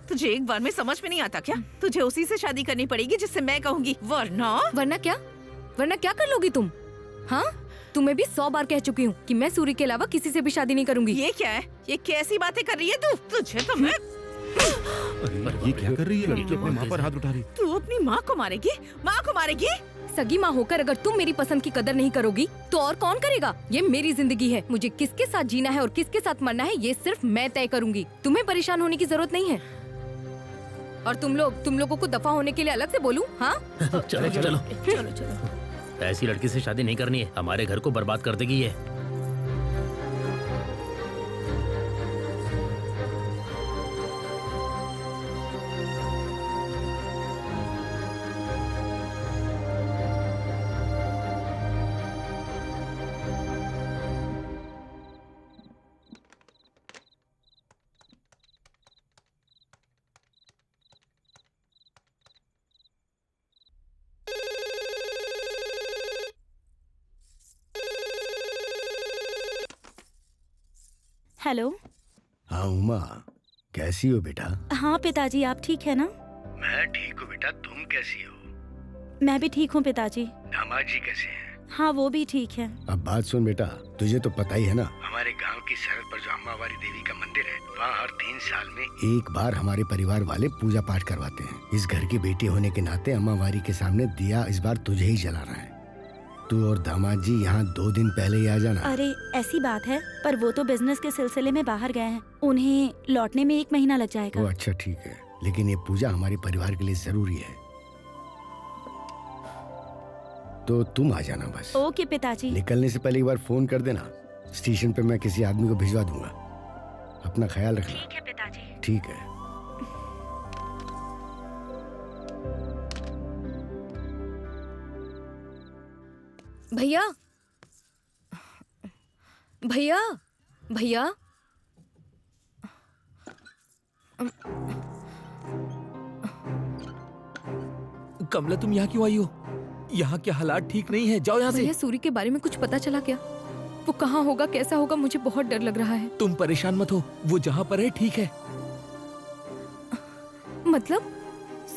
तुझे एक बार में समझ में नहीं आता क्या? तुझे उसी से शादी करनी पड़ेगी जिससे मैं कहूँगी, वरना क्या कर लोगी तुम? हाँ, तुम्हें भी 100 बार कह चुकी हूँ कि मैं सूरी के अलावा किसी से भी शादी नहीं करूंगी। ये क्या है? ये कैसी बातें कर रही है तू? तुझे तो मैं ये क्या कर रही है? अपनी माँ पर हाथ उठा रही। तू अपनी माँ को मारेगी? माँ को मारेगी? सगी माँ होकर अगर तुम मेरी पसंद की कदर नहीं करोगी तो और कौन करेगा? ये मेरी जिंदगी है। मुझे किसके साथ जीना है और किसके साथ मरना है ये सिर्फ मैं तय करूंगी। तुम्हें परेशान होने की जरूरत नहीं है। और तुम लोगों को दफा होने के लिए अलग से बोलूं? हाँ चलो चलो चलो। ऐसी लड़की से शादी नहीं करनी है, हमारे घर को बर्बाद कर देगी ये। हेलो। हाँ उमा, कैसी हो बेटा? हाँ पिताजी, आप ठीक है ना? मैं ठीक हूँ बेटा, तुम कैसी हो? मैं भी ठीक हूँ पिताजी। दामाद जी कैसे हैं? हाँ वो भी ठीक है। अब बात सुन बेटा, तुझे तो पता ही है ना, हमारे गांव की सरहद पर जो अम्मावारी देवी का मंदिर है, वहाँ हर 3 साल में एक बार हमारे परिवार वाले पूजा पाठ करवाते हैं। इस घर की बेटी होने के नाते अम्मावारी के सामने दिया इस बार तुझे ही जलाना है। तू और दामाद जी यहाँ 2 दिन पहले ही आ जाना। अरे ऐसी बात है, पर वो तो बिजनेस के सिलसिले में बाहर गए हैं, उन्हें लौटने में 1 महीना लग जाएगा। वो अच्छा ठीक है, लेकिन ये पूजा हमारे परिवार के लिए जरूरी है, तो तुम आ जाना बस। ओके पिताजी। निकलने से पहले एक बार फोन कर देना, स्टेशन पे मैं किसी आदमी को भिजवा दूंगा। अपना ख्याल रखना। ठीक है पिताजी। ठीक है। भैया भैया भैया कमला, तुम यहाँ क्यों आई हो? यहाँ के हालात ठीक नहीं है, जाओ यहाँ से। भैया सूरी के बारे में कुछ पता चला क्या? वो कहाँ होगा, कैसा होगा? मुझे बहुत डर लग रहा है। तुम परेशान मत हो, वो जहाँ पर है ठीक है। मतलब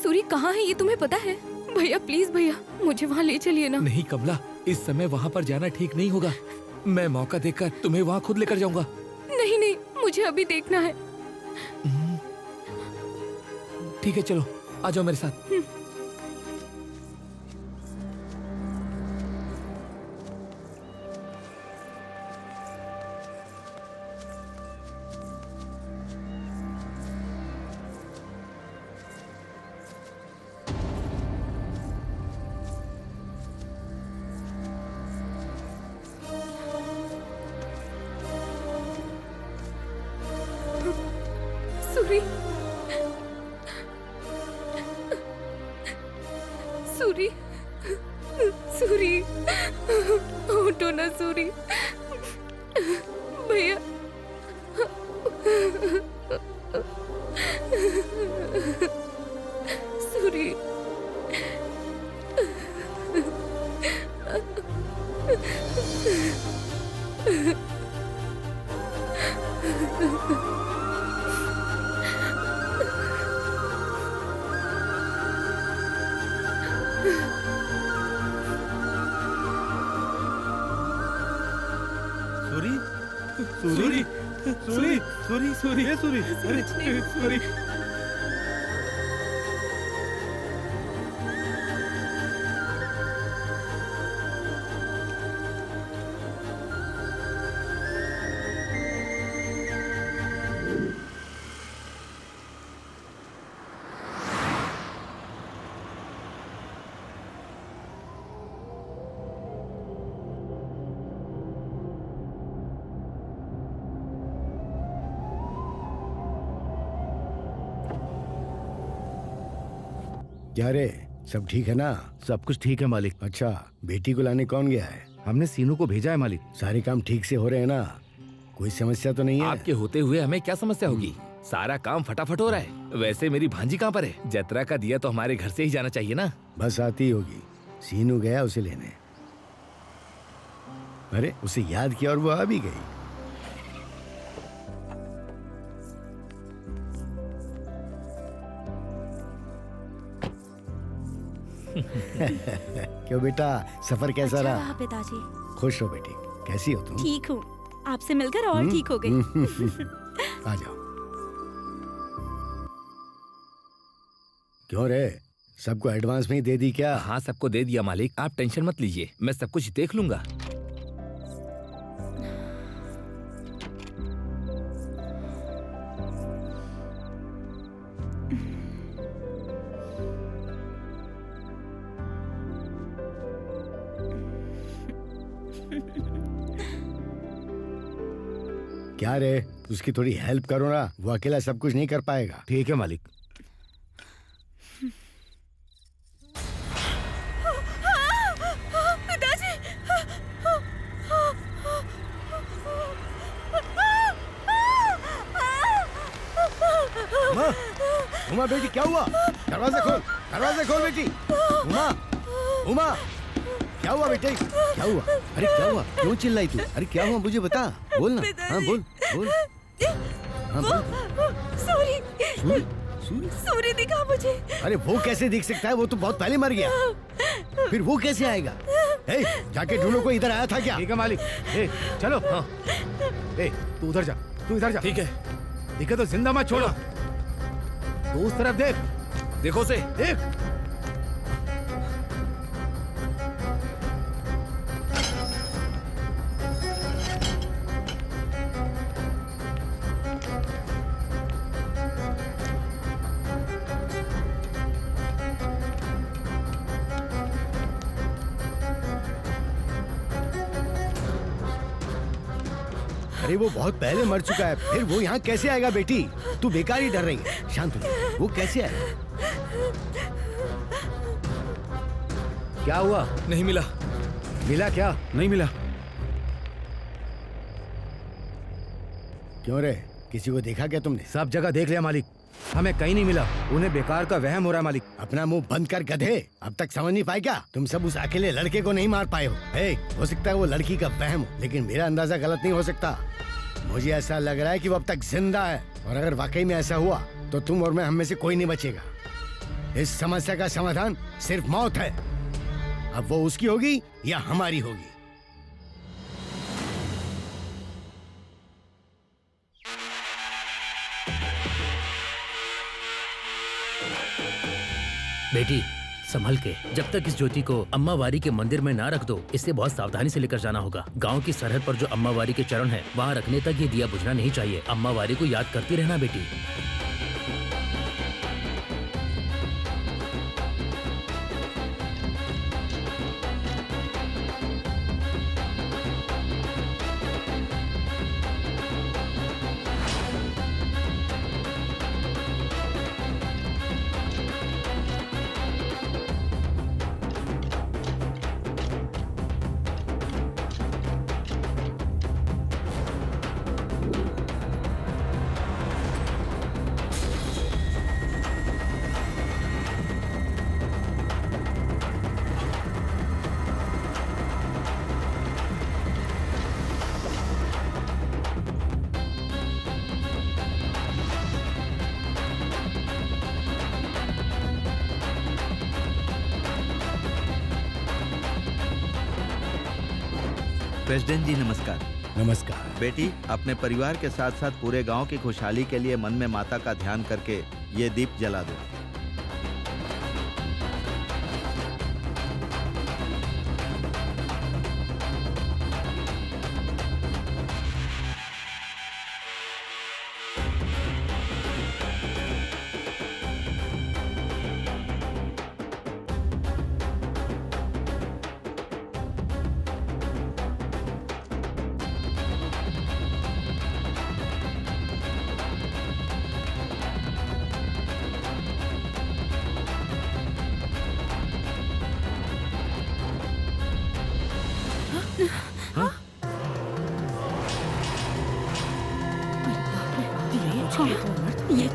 सूरी कहाँ है ये तुम्हें पता है? भैया प्लीज भैया, मुझे वहाँ ले चलिए ना। नहीं कमला, इस समय वहाँ पर जाना ठीक नहीं होगा। मैं मौका देखकर तुम्हें वहाँ खुद लेकर जाऊंगा। नहीं नहीं, मुझे अभी देखना है। ठीक है, चलो आ जाओ मेरे साथ। सूरी, सूरी, सूरी, उठो ना सूरी। भैया सूरी, सूरी सूरी सूरी सूरी सूरी ये सूरी अरे सूरी। क्या रे, सब ठीक है ना? सब कुछ ठीक है मालिक। अच्छा, बेटी को लाने कौन गया है? हमने सीनू को भेजा है मालिक। सारे काम ठीक से हो रहे हैं ना? कोई समस्या तो नहीं है? आपके होते हुए हमें क्या समस्या होगी? सारा काम फटाफट हो रहा है। वैसे मेरी भांजी कहाँ पर है? जतरा का दिया तो हमारे घर से ही जाना चाहिए ना। बस आती होगी। सीनू गया उसे लेने। अरे उसे याद किया और वो आ भी गई। क्यों बेटा, सफर कैसा अच्छा रहा? रहा पिताजी। खुश हो बेटी। कैसी हो तुम? ठीक हूँ, आपसे मिलकर और ठीक हो गई। आ जाओ। क्यों रे, सबको एडवांस में ही दे दी क्या? हाँ, सबको दे दिया मालिक, आप टेंशन मत लीजिए, मैं सब कुछ देख लूंगा। क्या रे, उसकी थोड़ी हेल्प करो ना, वो अकेला सब कुछ नहीं कर पाएगा। ठीक है मालिक। पिताजी, उमा बेटी, क्या हुआ? दरवाजा खोल, दरवाजा खोल बेटी। उमा, उमा, क्या हुआ बेटे? क्या हुआ? अरे क्या हुआ? क्यों चिल्लाई तू? अरे क्या हुआ मुझे बता, बोल ना। हाँ बोल, बोल। हाँ बोल। सूरी, सूरी, सूरी, सूरी दिखा मुझे। अरे वो कैसे दिख सकता है? वो तो बहुत पहले मर गया। फिर वो कैसे आएगा? ए, जाके ढूंढो, कोई इधर आया था क्या? ठीक है मालिक। ए, चलो। हाँ। ए, तू उधर जा, तू इधर जा। ठीक है। दिखे तो जिंदा मत छोड़ो। तू उस तरफ देख। देखो उसे, देख। अरे वो बहुत पहले मर चुका है, फिर वो यहाँ कैसे आएगा बेटी? तू बेकार ही डर रही है। शांत हो जा। वो कैसे आएगा? क्या हुआ? नहीं मिला। मिला क्या? नहीं मिला। क्यों रे, किसी को देखा क्या तुमने? सब जगह देख लिया मालिक, हमें कहीं नहीं मिला। उन्हें बेकार का वहम हो रहा है मालिक। अपना मुंह बंद कर गधे, अब तक समझ नहीं पाए क्या? तुम सब उस अकेले लड़के को नहीं मार पाए हो। हो सकता है वो लड़की का वहम हो, लेकिन मेरा अंदाजा गलत नहीं हो सकता। मुझे ऐसा लग रहा है कि वो अब तक जिंदा है, और अगर वाकई में ऐसा हुआ तो तुम और मैं, हम में से कोई नहीं बचेगा। इस समस्या का समाधान सिर्फ मौत है। अब वो उसकी होगी या हमारी होगी। बेटी संभल के, जब तक इस ज्योति को अम्मा वारी के मंदिर में ना रख दो, इसे बहुत सावधानी से लेकर जाना होगा। गांव की सरहद पर जो अम्मा वारी के चरण है, वहाँ रखने तक ये दिया बुझना नहीं चाहिए। अम्मा वारी को याद करती रहना बेटी। प्रेसिडेंट जी नमस्कार। नमस्कार। बेटी, अपने परिवार के साथ साथ पूरे गांव की खुशहाली के लिए मन में माता का ध्यान करके ये दीप जला दो।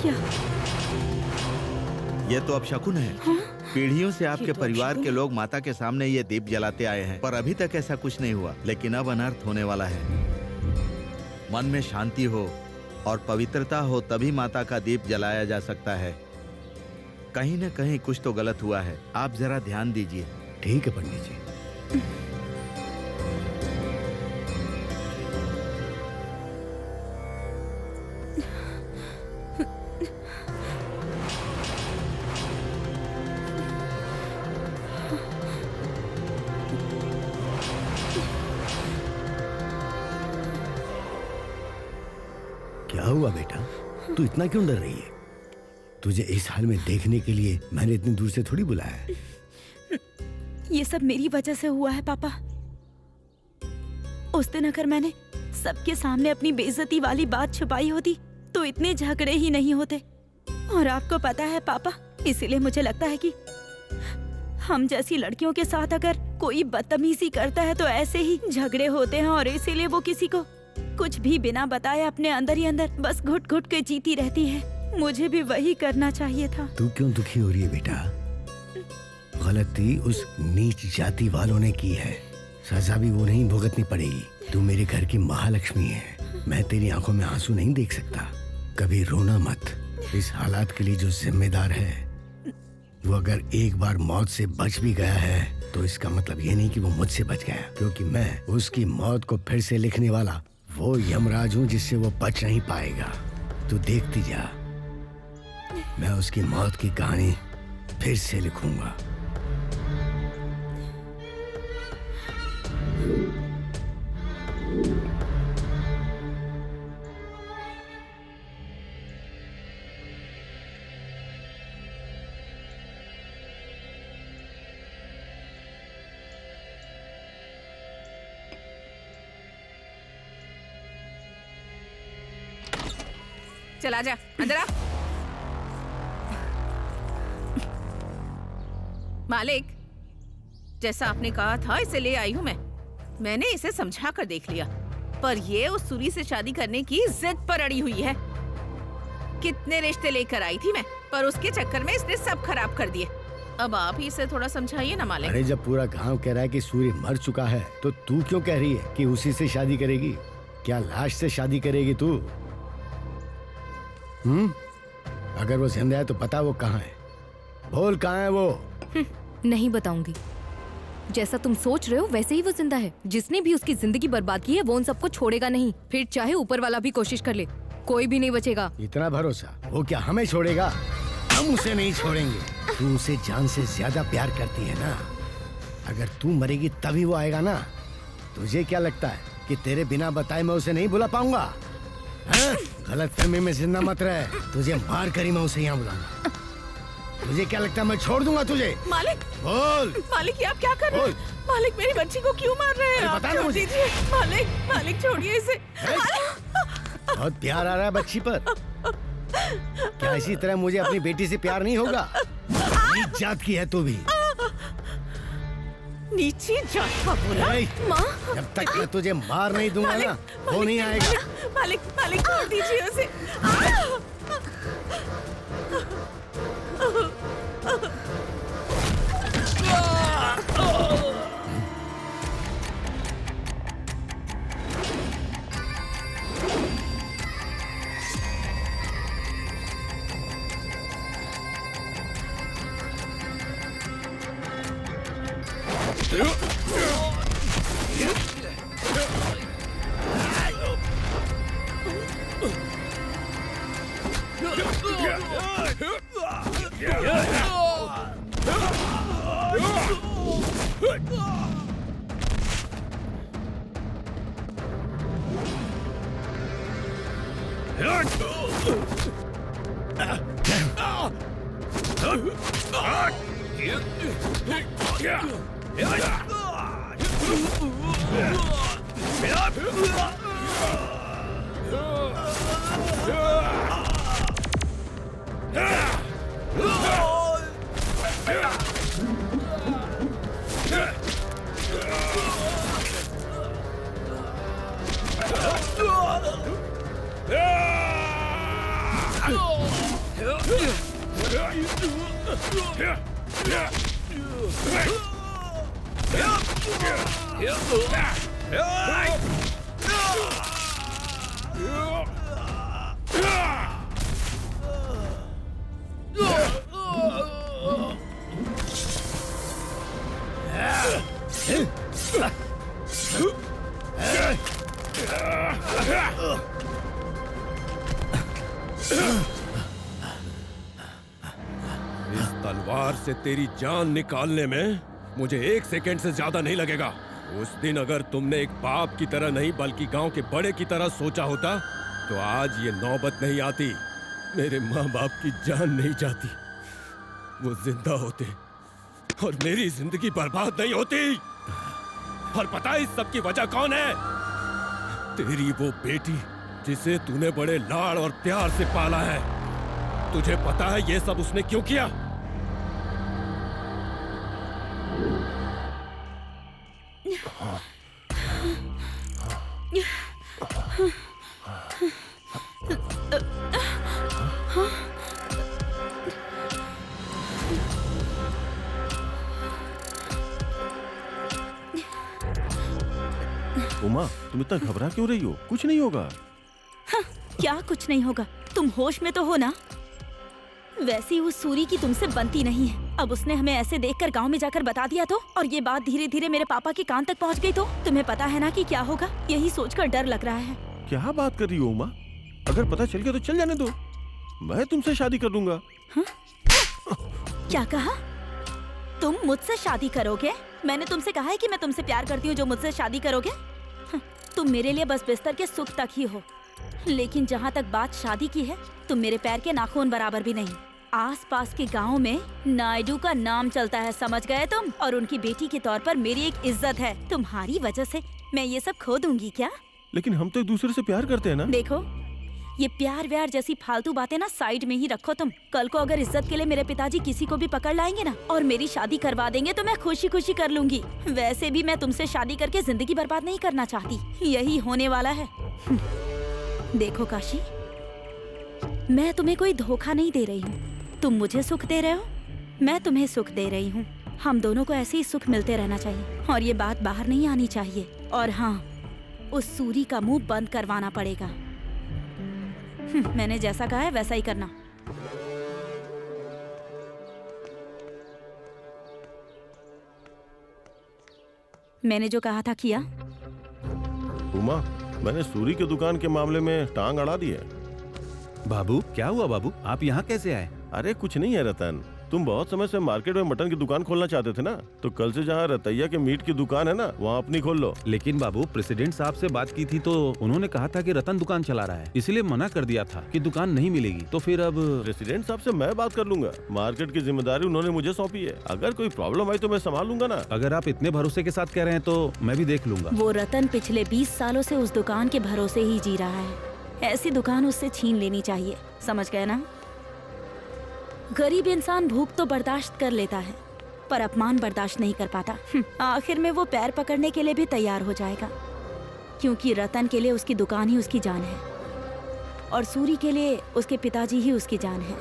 क्या? ये तो अब शकुन है। हाँ? पीढ़ियों से आपके ये तो परिवार अपशकुन के लोग माता के सामने ये दीप जलाते आए हैं, पर अभी तक ऐसा कुछ नहीं हुआ। लेकिन अब अनर्थ होने वाला है। मन में शांति हो और पवित्रता हो तभी माता का दीप जलाया जा सकता है। कहीं न कहीं कुछ तो गलत हुआ है। आप जरा ध्यान दीजिए। ठीक है पंडित जी। क्या हुआ बेटा? तू इतना क्यों डर रही है? तुझे इस हाल में देखने के लिए मैंने इतनी दूर से थोड़ी बुलाया है। ये सब मेरी वजह से हुआ है पापा। उस दिन अगर मैंने सबके सामने अपनी बेइज्जती वाली बात छुपाई होती तो इतने झगड़े ही नहीं होते। और आपको पता है पापा, इसीलिए मुझे लगता है कि हम जैसी लड़कियों के साथ अगर कोई बदतमीजी करता है तो ऐसे ही झगड़े होते हैं, और इसीलिए वो किसी को कुछ भी बिना बताए अपने अंदर ही अंदर बस घुट घुट के जीती रहती है। मुझे भी वही करना चाहिए था। तू क्यों दुखी हो रही है बेटा? गलती उस नीच जाति वालों ने की है, सजा भी वो नहीं भुगतनी पड़ेगी। तू मेरे घर की महालक्ष्मी है, मैं तेरी आंखों में आंसू नहीं देख सकता। कभी रोना मत। इस हालात के लिए जो जिम्मेदार है वो अगर एक बार मौत से बच भी गया है तो इसका मतलब ये नहीं कि वो मुझसे बच गया, क्योंकि मैं उसकी मौत को फिर से लिखने वाला वो यमराज हूँ जिससे वो बच नहीं पाएगा। तू देखती जा, मैं उसकी मौत की कहानी फिर से लिखूंगा। चला जा अंदर आ। मालिक, जैसा आपने कहा था इसे ले आई हूँ मैं। मैंने इसे समझा कर देख लिया, पर ये उस सूरी से शादी करने की जिद पर अड़ी हुई है। कितने रिश्ते लेकर आई थी मैं, पर उसके चक्कर में इसने सब खराब कर दिए। अब आप ही इसे थोड़ा समझाइए ना मालिक। अरे जब पूरा गांव कह रहा है कि सूर्य मर चुका है तो तू क्यों कह रही है कि उसी से शादी करेगी? क्या लाश से शादी करेगी तू? अगर वो जिंदा है तो बता वो कहाँ है। बोल कहाँ है वो? नहीं बताऊंगी। जैसा तुम सोच रहे हो वैसे ही वो जिंदा है। जिसने भी उसकी जिंदगी बर्बाद की है वो उन सबको छोड़ेगा नहीं, फिर चाहे ऊपर वाला भी कोशिश कर ले, कोई भी नहीं बचेगा। इतना भरोसा? वो क्या हमें छोड़ेगा? हम उसे नहीं छोड़ेंगे। तू उसे जान से ज्यादा प्यार करती है ना। अगर तू मरेगी तभी वो आएगा ना। तुझे क्या लगता है कि तेरे बिना बताए मैं उसे नहीं बुला पाऊंगा? गलत फहमी में जिंदा मत रहे। तुझे मार कर ही मैं उसे यहाँ बुलाऊंगा। तुझे क्या लगता है मैं छोड़ दूंगा तुझे? मालिक, बोल। मालिक ये आप क्या कर रहे हैं? मालिक मेरी बच्ची को क्यों मार रहे हैं? आप छोड़ दीजिए। मालिक, मालिक छोड़िए इसे। बहुत प्यार आ रहा है बच्ची पर। क्या इसी तरह मुझे अपनी बेटी से प्यार नहीं होगा? नीच जात की है तू भी। नीची जात का बोला? माँ, जब तक मैं तुझे मार नहीं दूंगा ना वो नहीं आएगा। मालिक, मालिक छोड़ दीजिए उसे। इस तलवार से तेरी जान निकालने में मुझे 1 सेकंड से ज्यादा नहीं लगेगा। उस दिन अगर तुमने एक बाप की तरह नहीं बल्कि गांव के बड़े की तरह सोचा होता तो आज ये नौबत नहीं आती। मेरे माँ बाप की जान नहीं जाती, वो जिंदा होते और मेरी जिंदगी बर्बाद नहीं होती। और पता है इस सब की वजह कौन है? तेरी वो बेटी जिसे तूने बड़े लाड़ और प्यार से पाला है। तुझे पता है ये सब उसने क्यों किया? उमा, तुम इतना घबरा क्यों रही हो? कुछ नहीं होगा। हाँ, क्या कुछ नहीं होगा? तुम होश में तो हो ना? वैसी उस सूरी की तुमसे बनती नहीं है। अब उसने हमें ऐसे देखकर गांव में जाकर बता दिया तो, और ये बात धीरे धीरे मेरे पापा के कान तक पहुंच गई तो तुम्हें पता है ना कि क्या होगा? यही सोचकर डर लग रहा है। क्या बात कर रही हो उमा? अगर पता चल गया तो चल जाने दो, मैं तुमसे शादी कर लूंगा। हाँ? क्या कहा? तुम मुझसे शादी करोगे? मैंने तुमसे कहा है कि मैं तुमसे प्यार करती हूँ जो मुझसे शादी करोगे? हाँ, तुम मेरे लिए बस बिस्तर के सुख तक ही हो, लेकिन जहाँ तक बात शादी की है, तुम मेरे पैर के नाखून बराबर भी नहीं। आसपास के गांव में नायडू का नाम चलता है, समझ गए तुम? और उनकी बेटी के तौर पर मेरी एक इज्जत है। तुम्हारी वजह से मैं ये सब खो दूंगी क्या? लेकिन हम तो एक दूसरे से प्यार करते हैं ना। देखो, ये प्यार व्यार जैसी फालतू बातें ना साइड में ही रखो तुम। कल को अगर इज्जत के लिए मेरे पिताजी किसी को भी पकड़ लाएंगे ना और मेरी शादी करवा देंगे तो मैं खुशी खुशी कर लूंगी। वैसे भी मैं तुमसे शादी करके जिंदगी बर्बाद नहीं करना चाहती, यही होने वाला है। देखो काशी, मैं तुम्हें कोई धोखा नहीं दे रही हूँ। तुम मुझे सुख दे रहे हो, मैं तुम्हें सुख दे रही हूँ। हम दोनों को ऐसे ही सुख मिलते रहना चाहिए और ये बात बाहर नहीं आनी चाहिए। और हाँ, उस सूरी का मुंह बंद करवाना पड़ेगा। मैंने जैसा कहा है वैसा ही करना। मैंने जो कहा था किया? उमा, मैंने सूरी की दुकान के मामले में टांग अड़ा दी है। बाबू, क्या हुआ बाबू? आप यहाँ कैसे आए? अरे कुछ नहीं है रतन, तुम बहुत समय से मार्केट में मटन की दुकान खोलना चाहते थे ना, तो कल से जहाँ रतैया के मीट की दुकान है ना, वहाँ अपनी खोल लो। लेकिन बाबू, प्रेसिडेंट साहब से बात की थी तो उन्होंने कहा था कि रतन दुकान चला रहा है, इसलिए मना कर दिया था कि दुकान नहीं मिलेगी। तो फिर अब प्रेसिडेंट साहब से मैं बात कर लूंगा। मार्केट की जिम्मेदारी उन्होंने मुझे सौंपी है। अगर कोई प्रॉब्लम आई तो मैं संभाल लूंगा ना। अगर आप इतने भरोसे के साथ कह रहे हैं तो मैं भी देख लूंगा। वो रतन पिछले 20 सालों से उस दुकान के भरोसे ही जी रहा है। ऐसी दुकान उससे छीन लेनी चाहिए, समझ गए ना? गरीब इंसान भूख तो बर्दाश्त कर लेता है पर अपमान बर्दाश्त नहीं कर पाता। आखिर में वो पैर पकड़ने के लिए भी तैयार हो जाएगा, क्योंकि रतन के लिए उसकी दुकान ही उसकी जान है और सूरी के लिए उसके पिताजी ही उसकी जान है।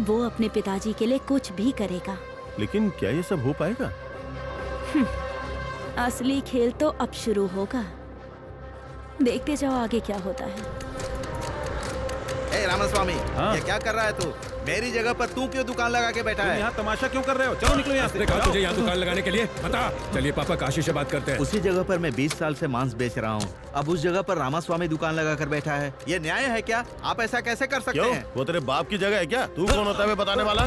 वो अपने पिताजी के लिए कुछ भी करेगा। लेकिन क्या ये सब हो पाएगा? असली खेल तो अब शुरू होगा, देखते जाओ आगे क्या होता है। ए रामास्वामी, हाँ? ये क्या कर रहा है तू? मेरी जगह पर तू क्यों दुकान लगा के बैठा है? यहाँ तमाशा क्यों कर रहे हो? चलो निकलो यहाँ से। कहा तुझे यहाँ दुकान लगाने के लिए? बता। चलिए पापा, काशी से बात करते हैं। उसी जगह पर मैं 20 साल से मांस बेच रहा हूँ, अब उस जगह पर रामास्वामी दुकान लगा कर बैठा है। ये न्याय है क्या? आप ऐसा कैसे कर सकते हैं? वो तेरे बाप की जगह है क्या? तू कौन होता है बताने वाला?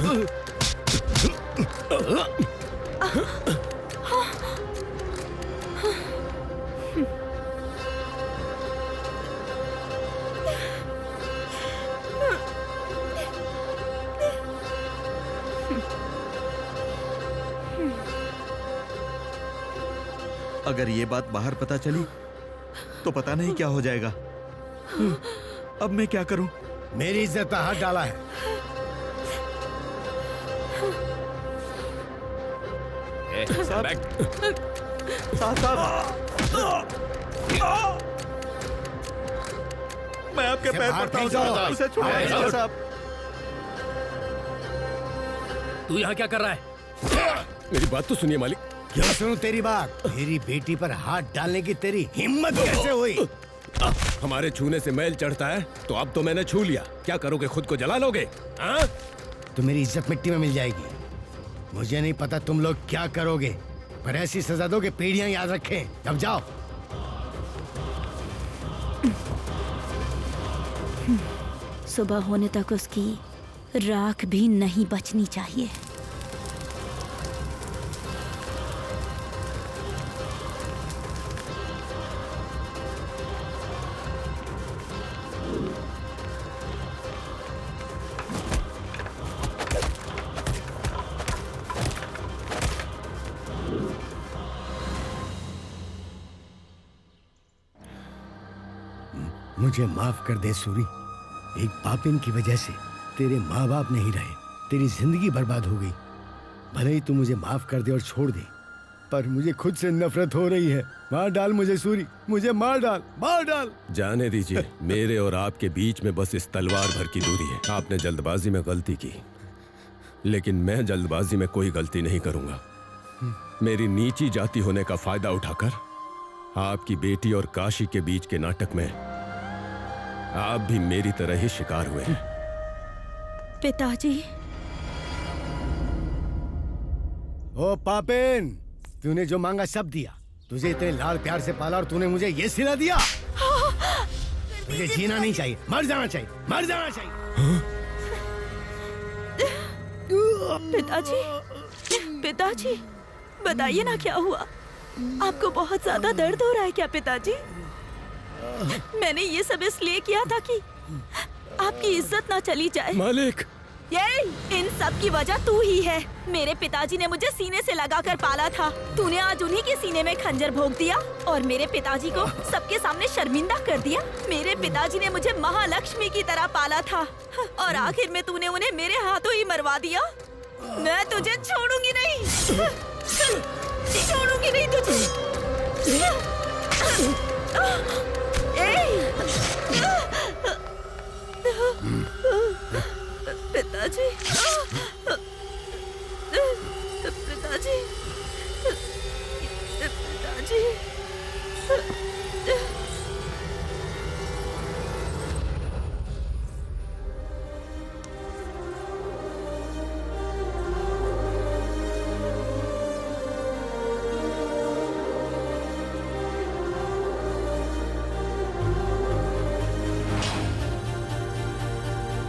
अगर ये बात बाहर पता चली तो पता नहीं क्या हो जाएगा। अब मैं क्या करूं? मेरी इज्जत पर हाथ डाला है। मैं आपके पैर पड़ता हूं साहब, उसे छोड़िए साहब। तू यहाँ क्या कर रहा है? मेरी बात तो सुनिए मालिक। क्या सुनूं तेरी बात? मेरी बेटी पर हाथ डालने की तेरी हिम्मत कैसे हुई? हमारे छूने से मैल चढ़ता है तो अब तो मैंने छू लिया, क्या करोगे? खुद को जला लोगे? हाँ? तो मेरी इज्जत मिट्टी में मिल जाएगी। मुझे नहीं पता तुम लोग क्या करोगे, पर ऐसी सजा दो कि पीढ़ियां याद रखें। अब जाओ। सुबह होने तक उसकी राख भी नहीं बचनी चाहिए। मुझे माफ कर दे सूरी। एक पापिन की वजह से तेरे माँ बाप नहीं रहे, तेरी जिंदगी बर्बाद हो गई। भले ही तू मुझे माफ कर दे और छोड़ दे, पर मुझे खुद से नफरत हो रही है। मार डाल मुझे सूरी, मुझे मार डाल, मार डाल। जाने दीजिए, मेरे और आपके बीच में बस इस तलवार भर की दूरी है। आपने जल्दबाजी में गलती की, लेकिन मैं जल्दबाजी में कोई गलती नहीं करूंगा। मेरी नीची जाति होने का फायदा उठाकर आपकी बेटी और काशी के बीच के नाटक में आप भी मेरी तरह ही शिकार हुए हैं। पिताजी। ओ पापिन, तूने जो मांगा सब दिया। तुझे इतने लाड़ प्यार से पाला और तूने मुझे ये सिला दिया। तुझे जीना नहीं चाहिए, मर जाना चाहिए, मर जाना चाहिए। पिताजी, पिताजी, बताइए ना क्या हुआ? आपको बहुत ज्यादा दर्द हो रहा है क्या पिताजी? मैंने ये सब इसलिए किया था कि आपकी इज्जत ना चली जाए। मालिक, ये इन सब की वजह तू ही है। मेरे पिताजी ने मुझे सीने से लगाकर पाला था, तूने आज उन्हीं के सीने में खंजर भोंक दिया और मेरे पिताजी को सबके सामने शर्मिंदा कर दिया। मेरे पिताजी ने मुझे महालक्ष्मी की तरह पाला था और आखिर में तूने उन्हें मेरे हाथों ही मरवा दिया। मैं तुझे छोड़ूंगी नहीं, छोड़ूंगी नहीं तुझे।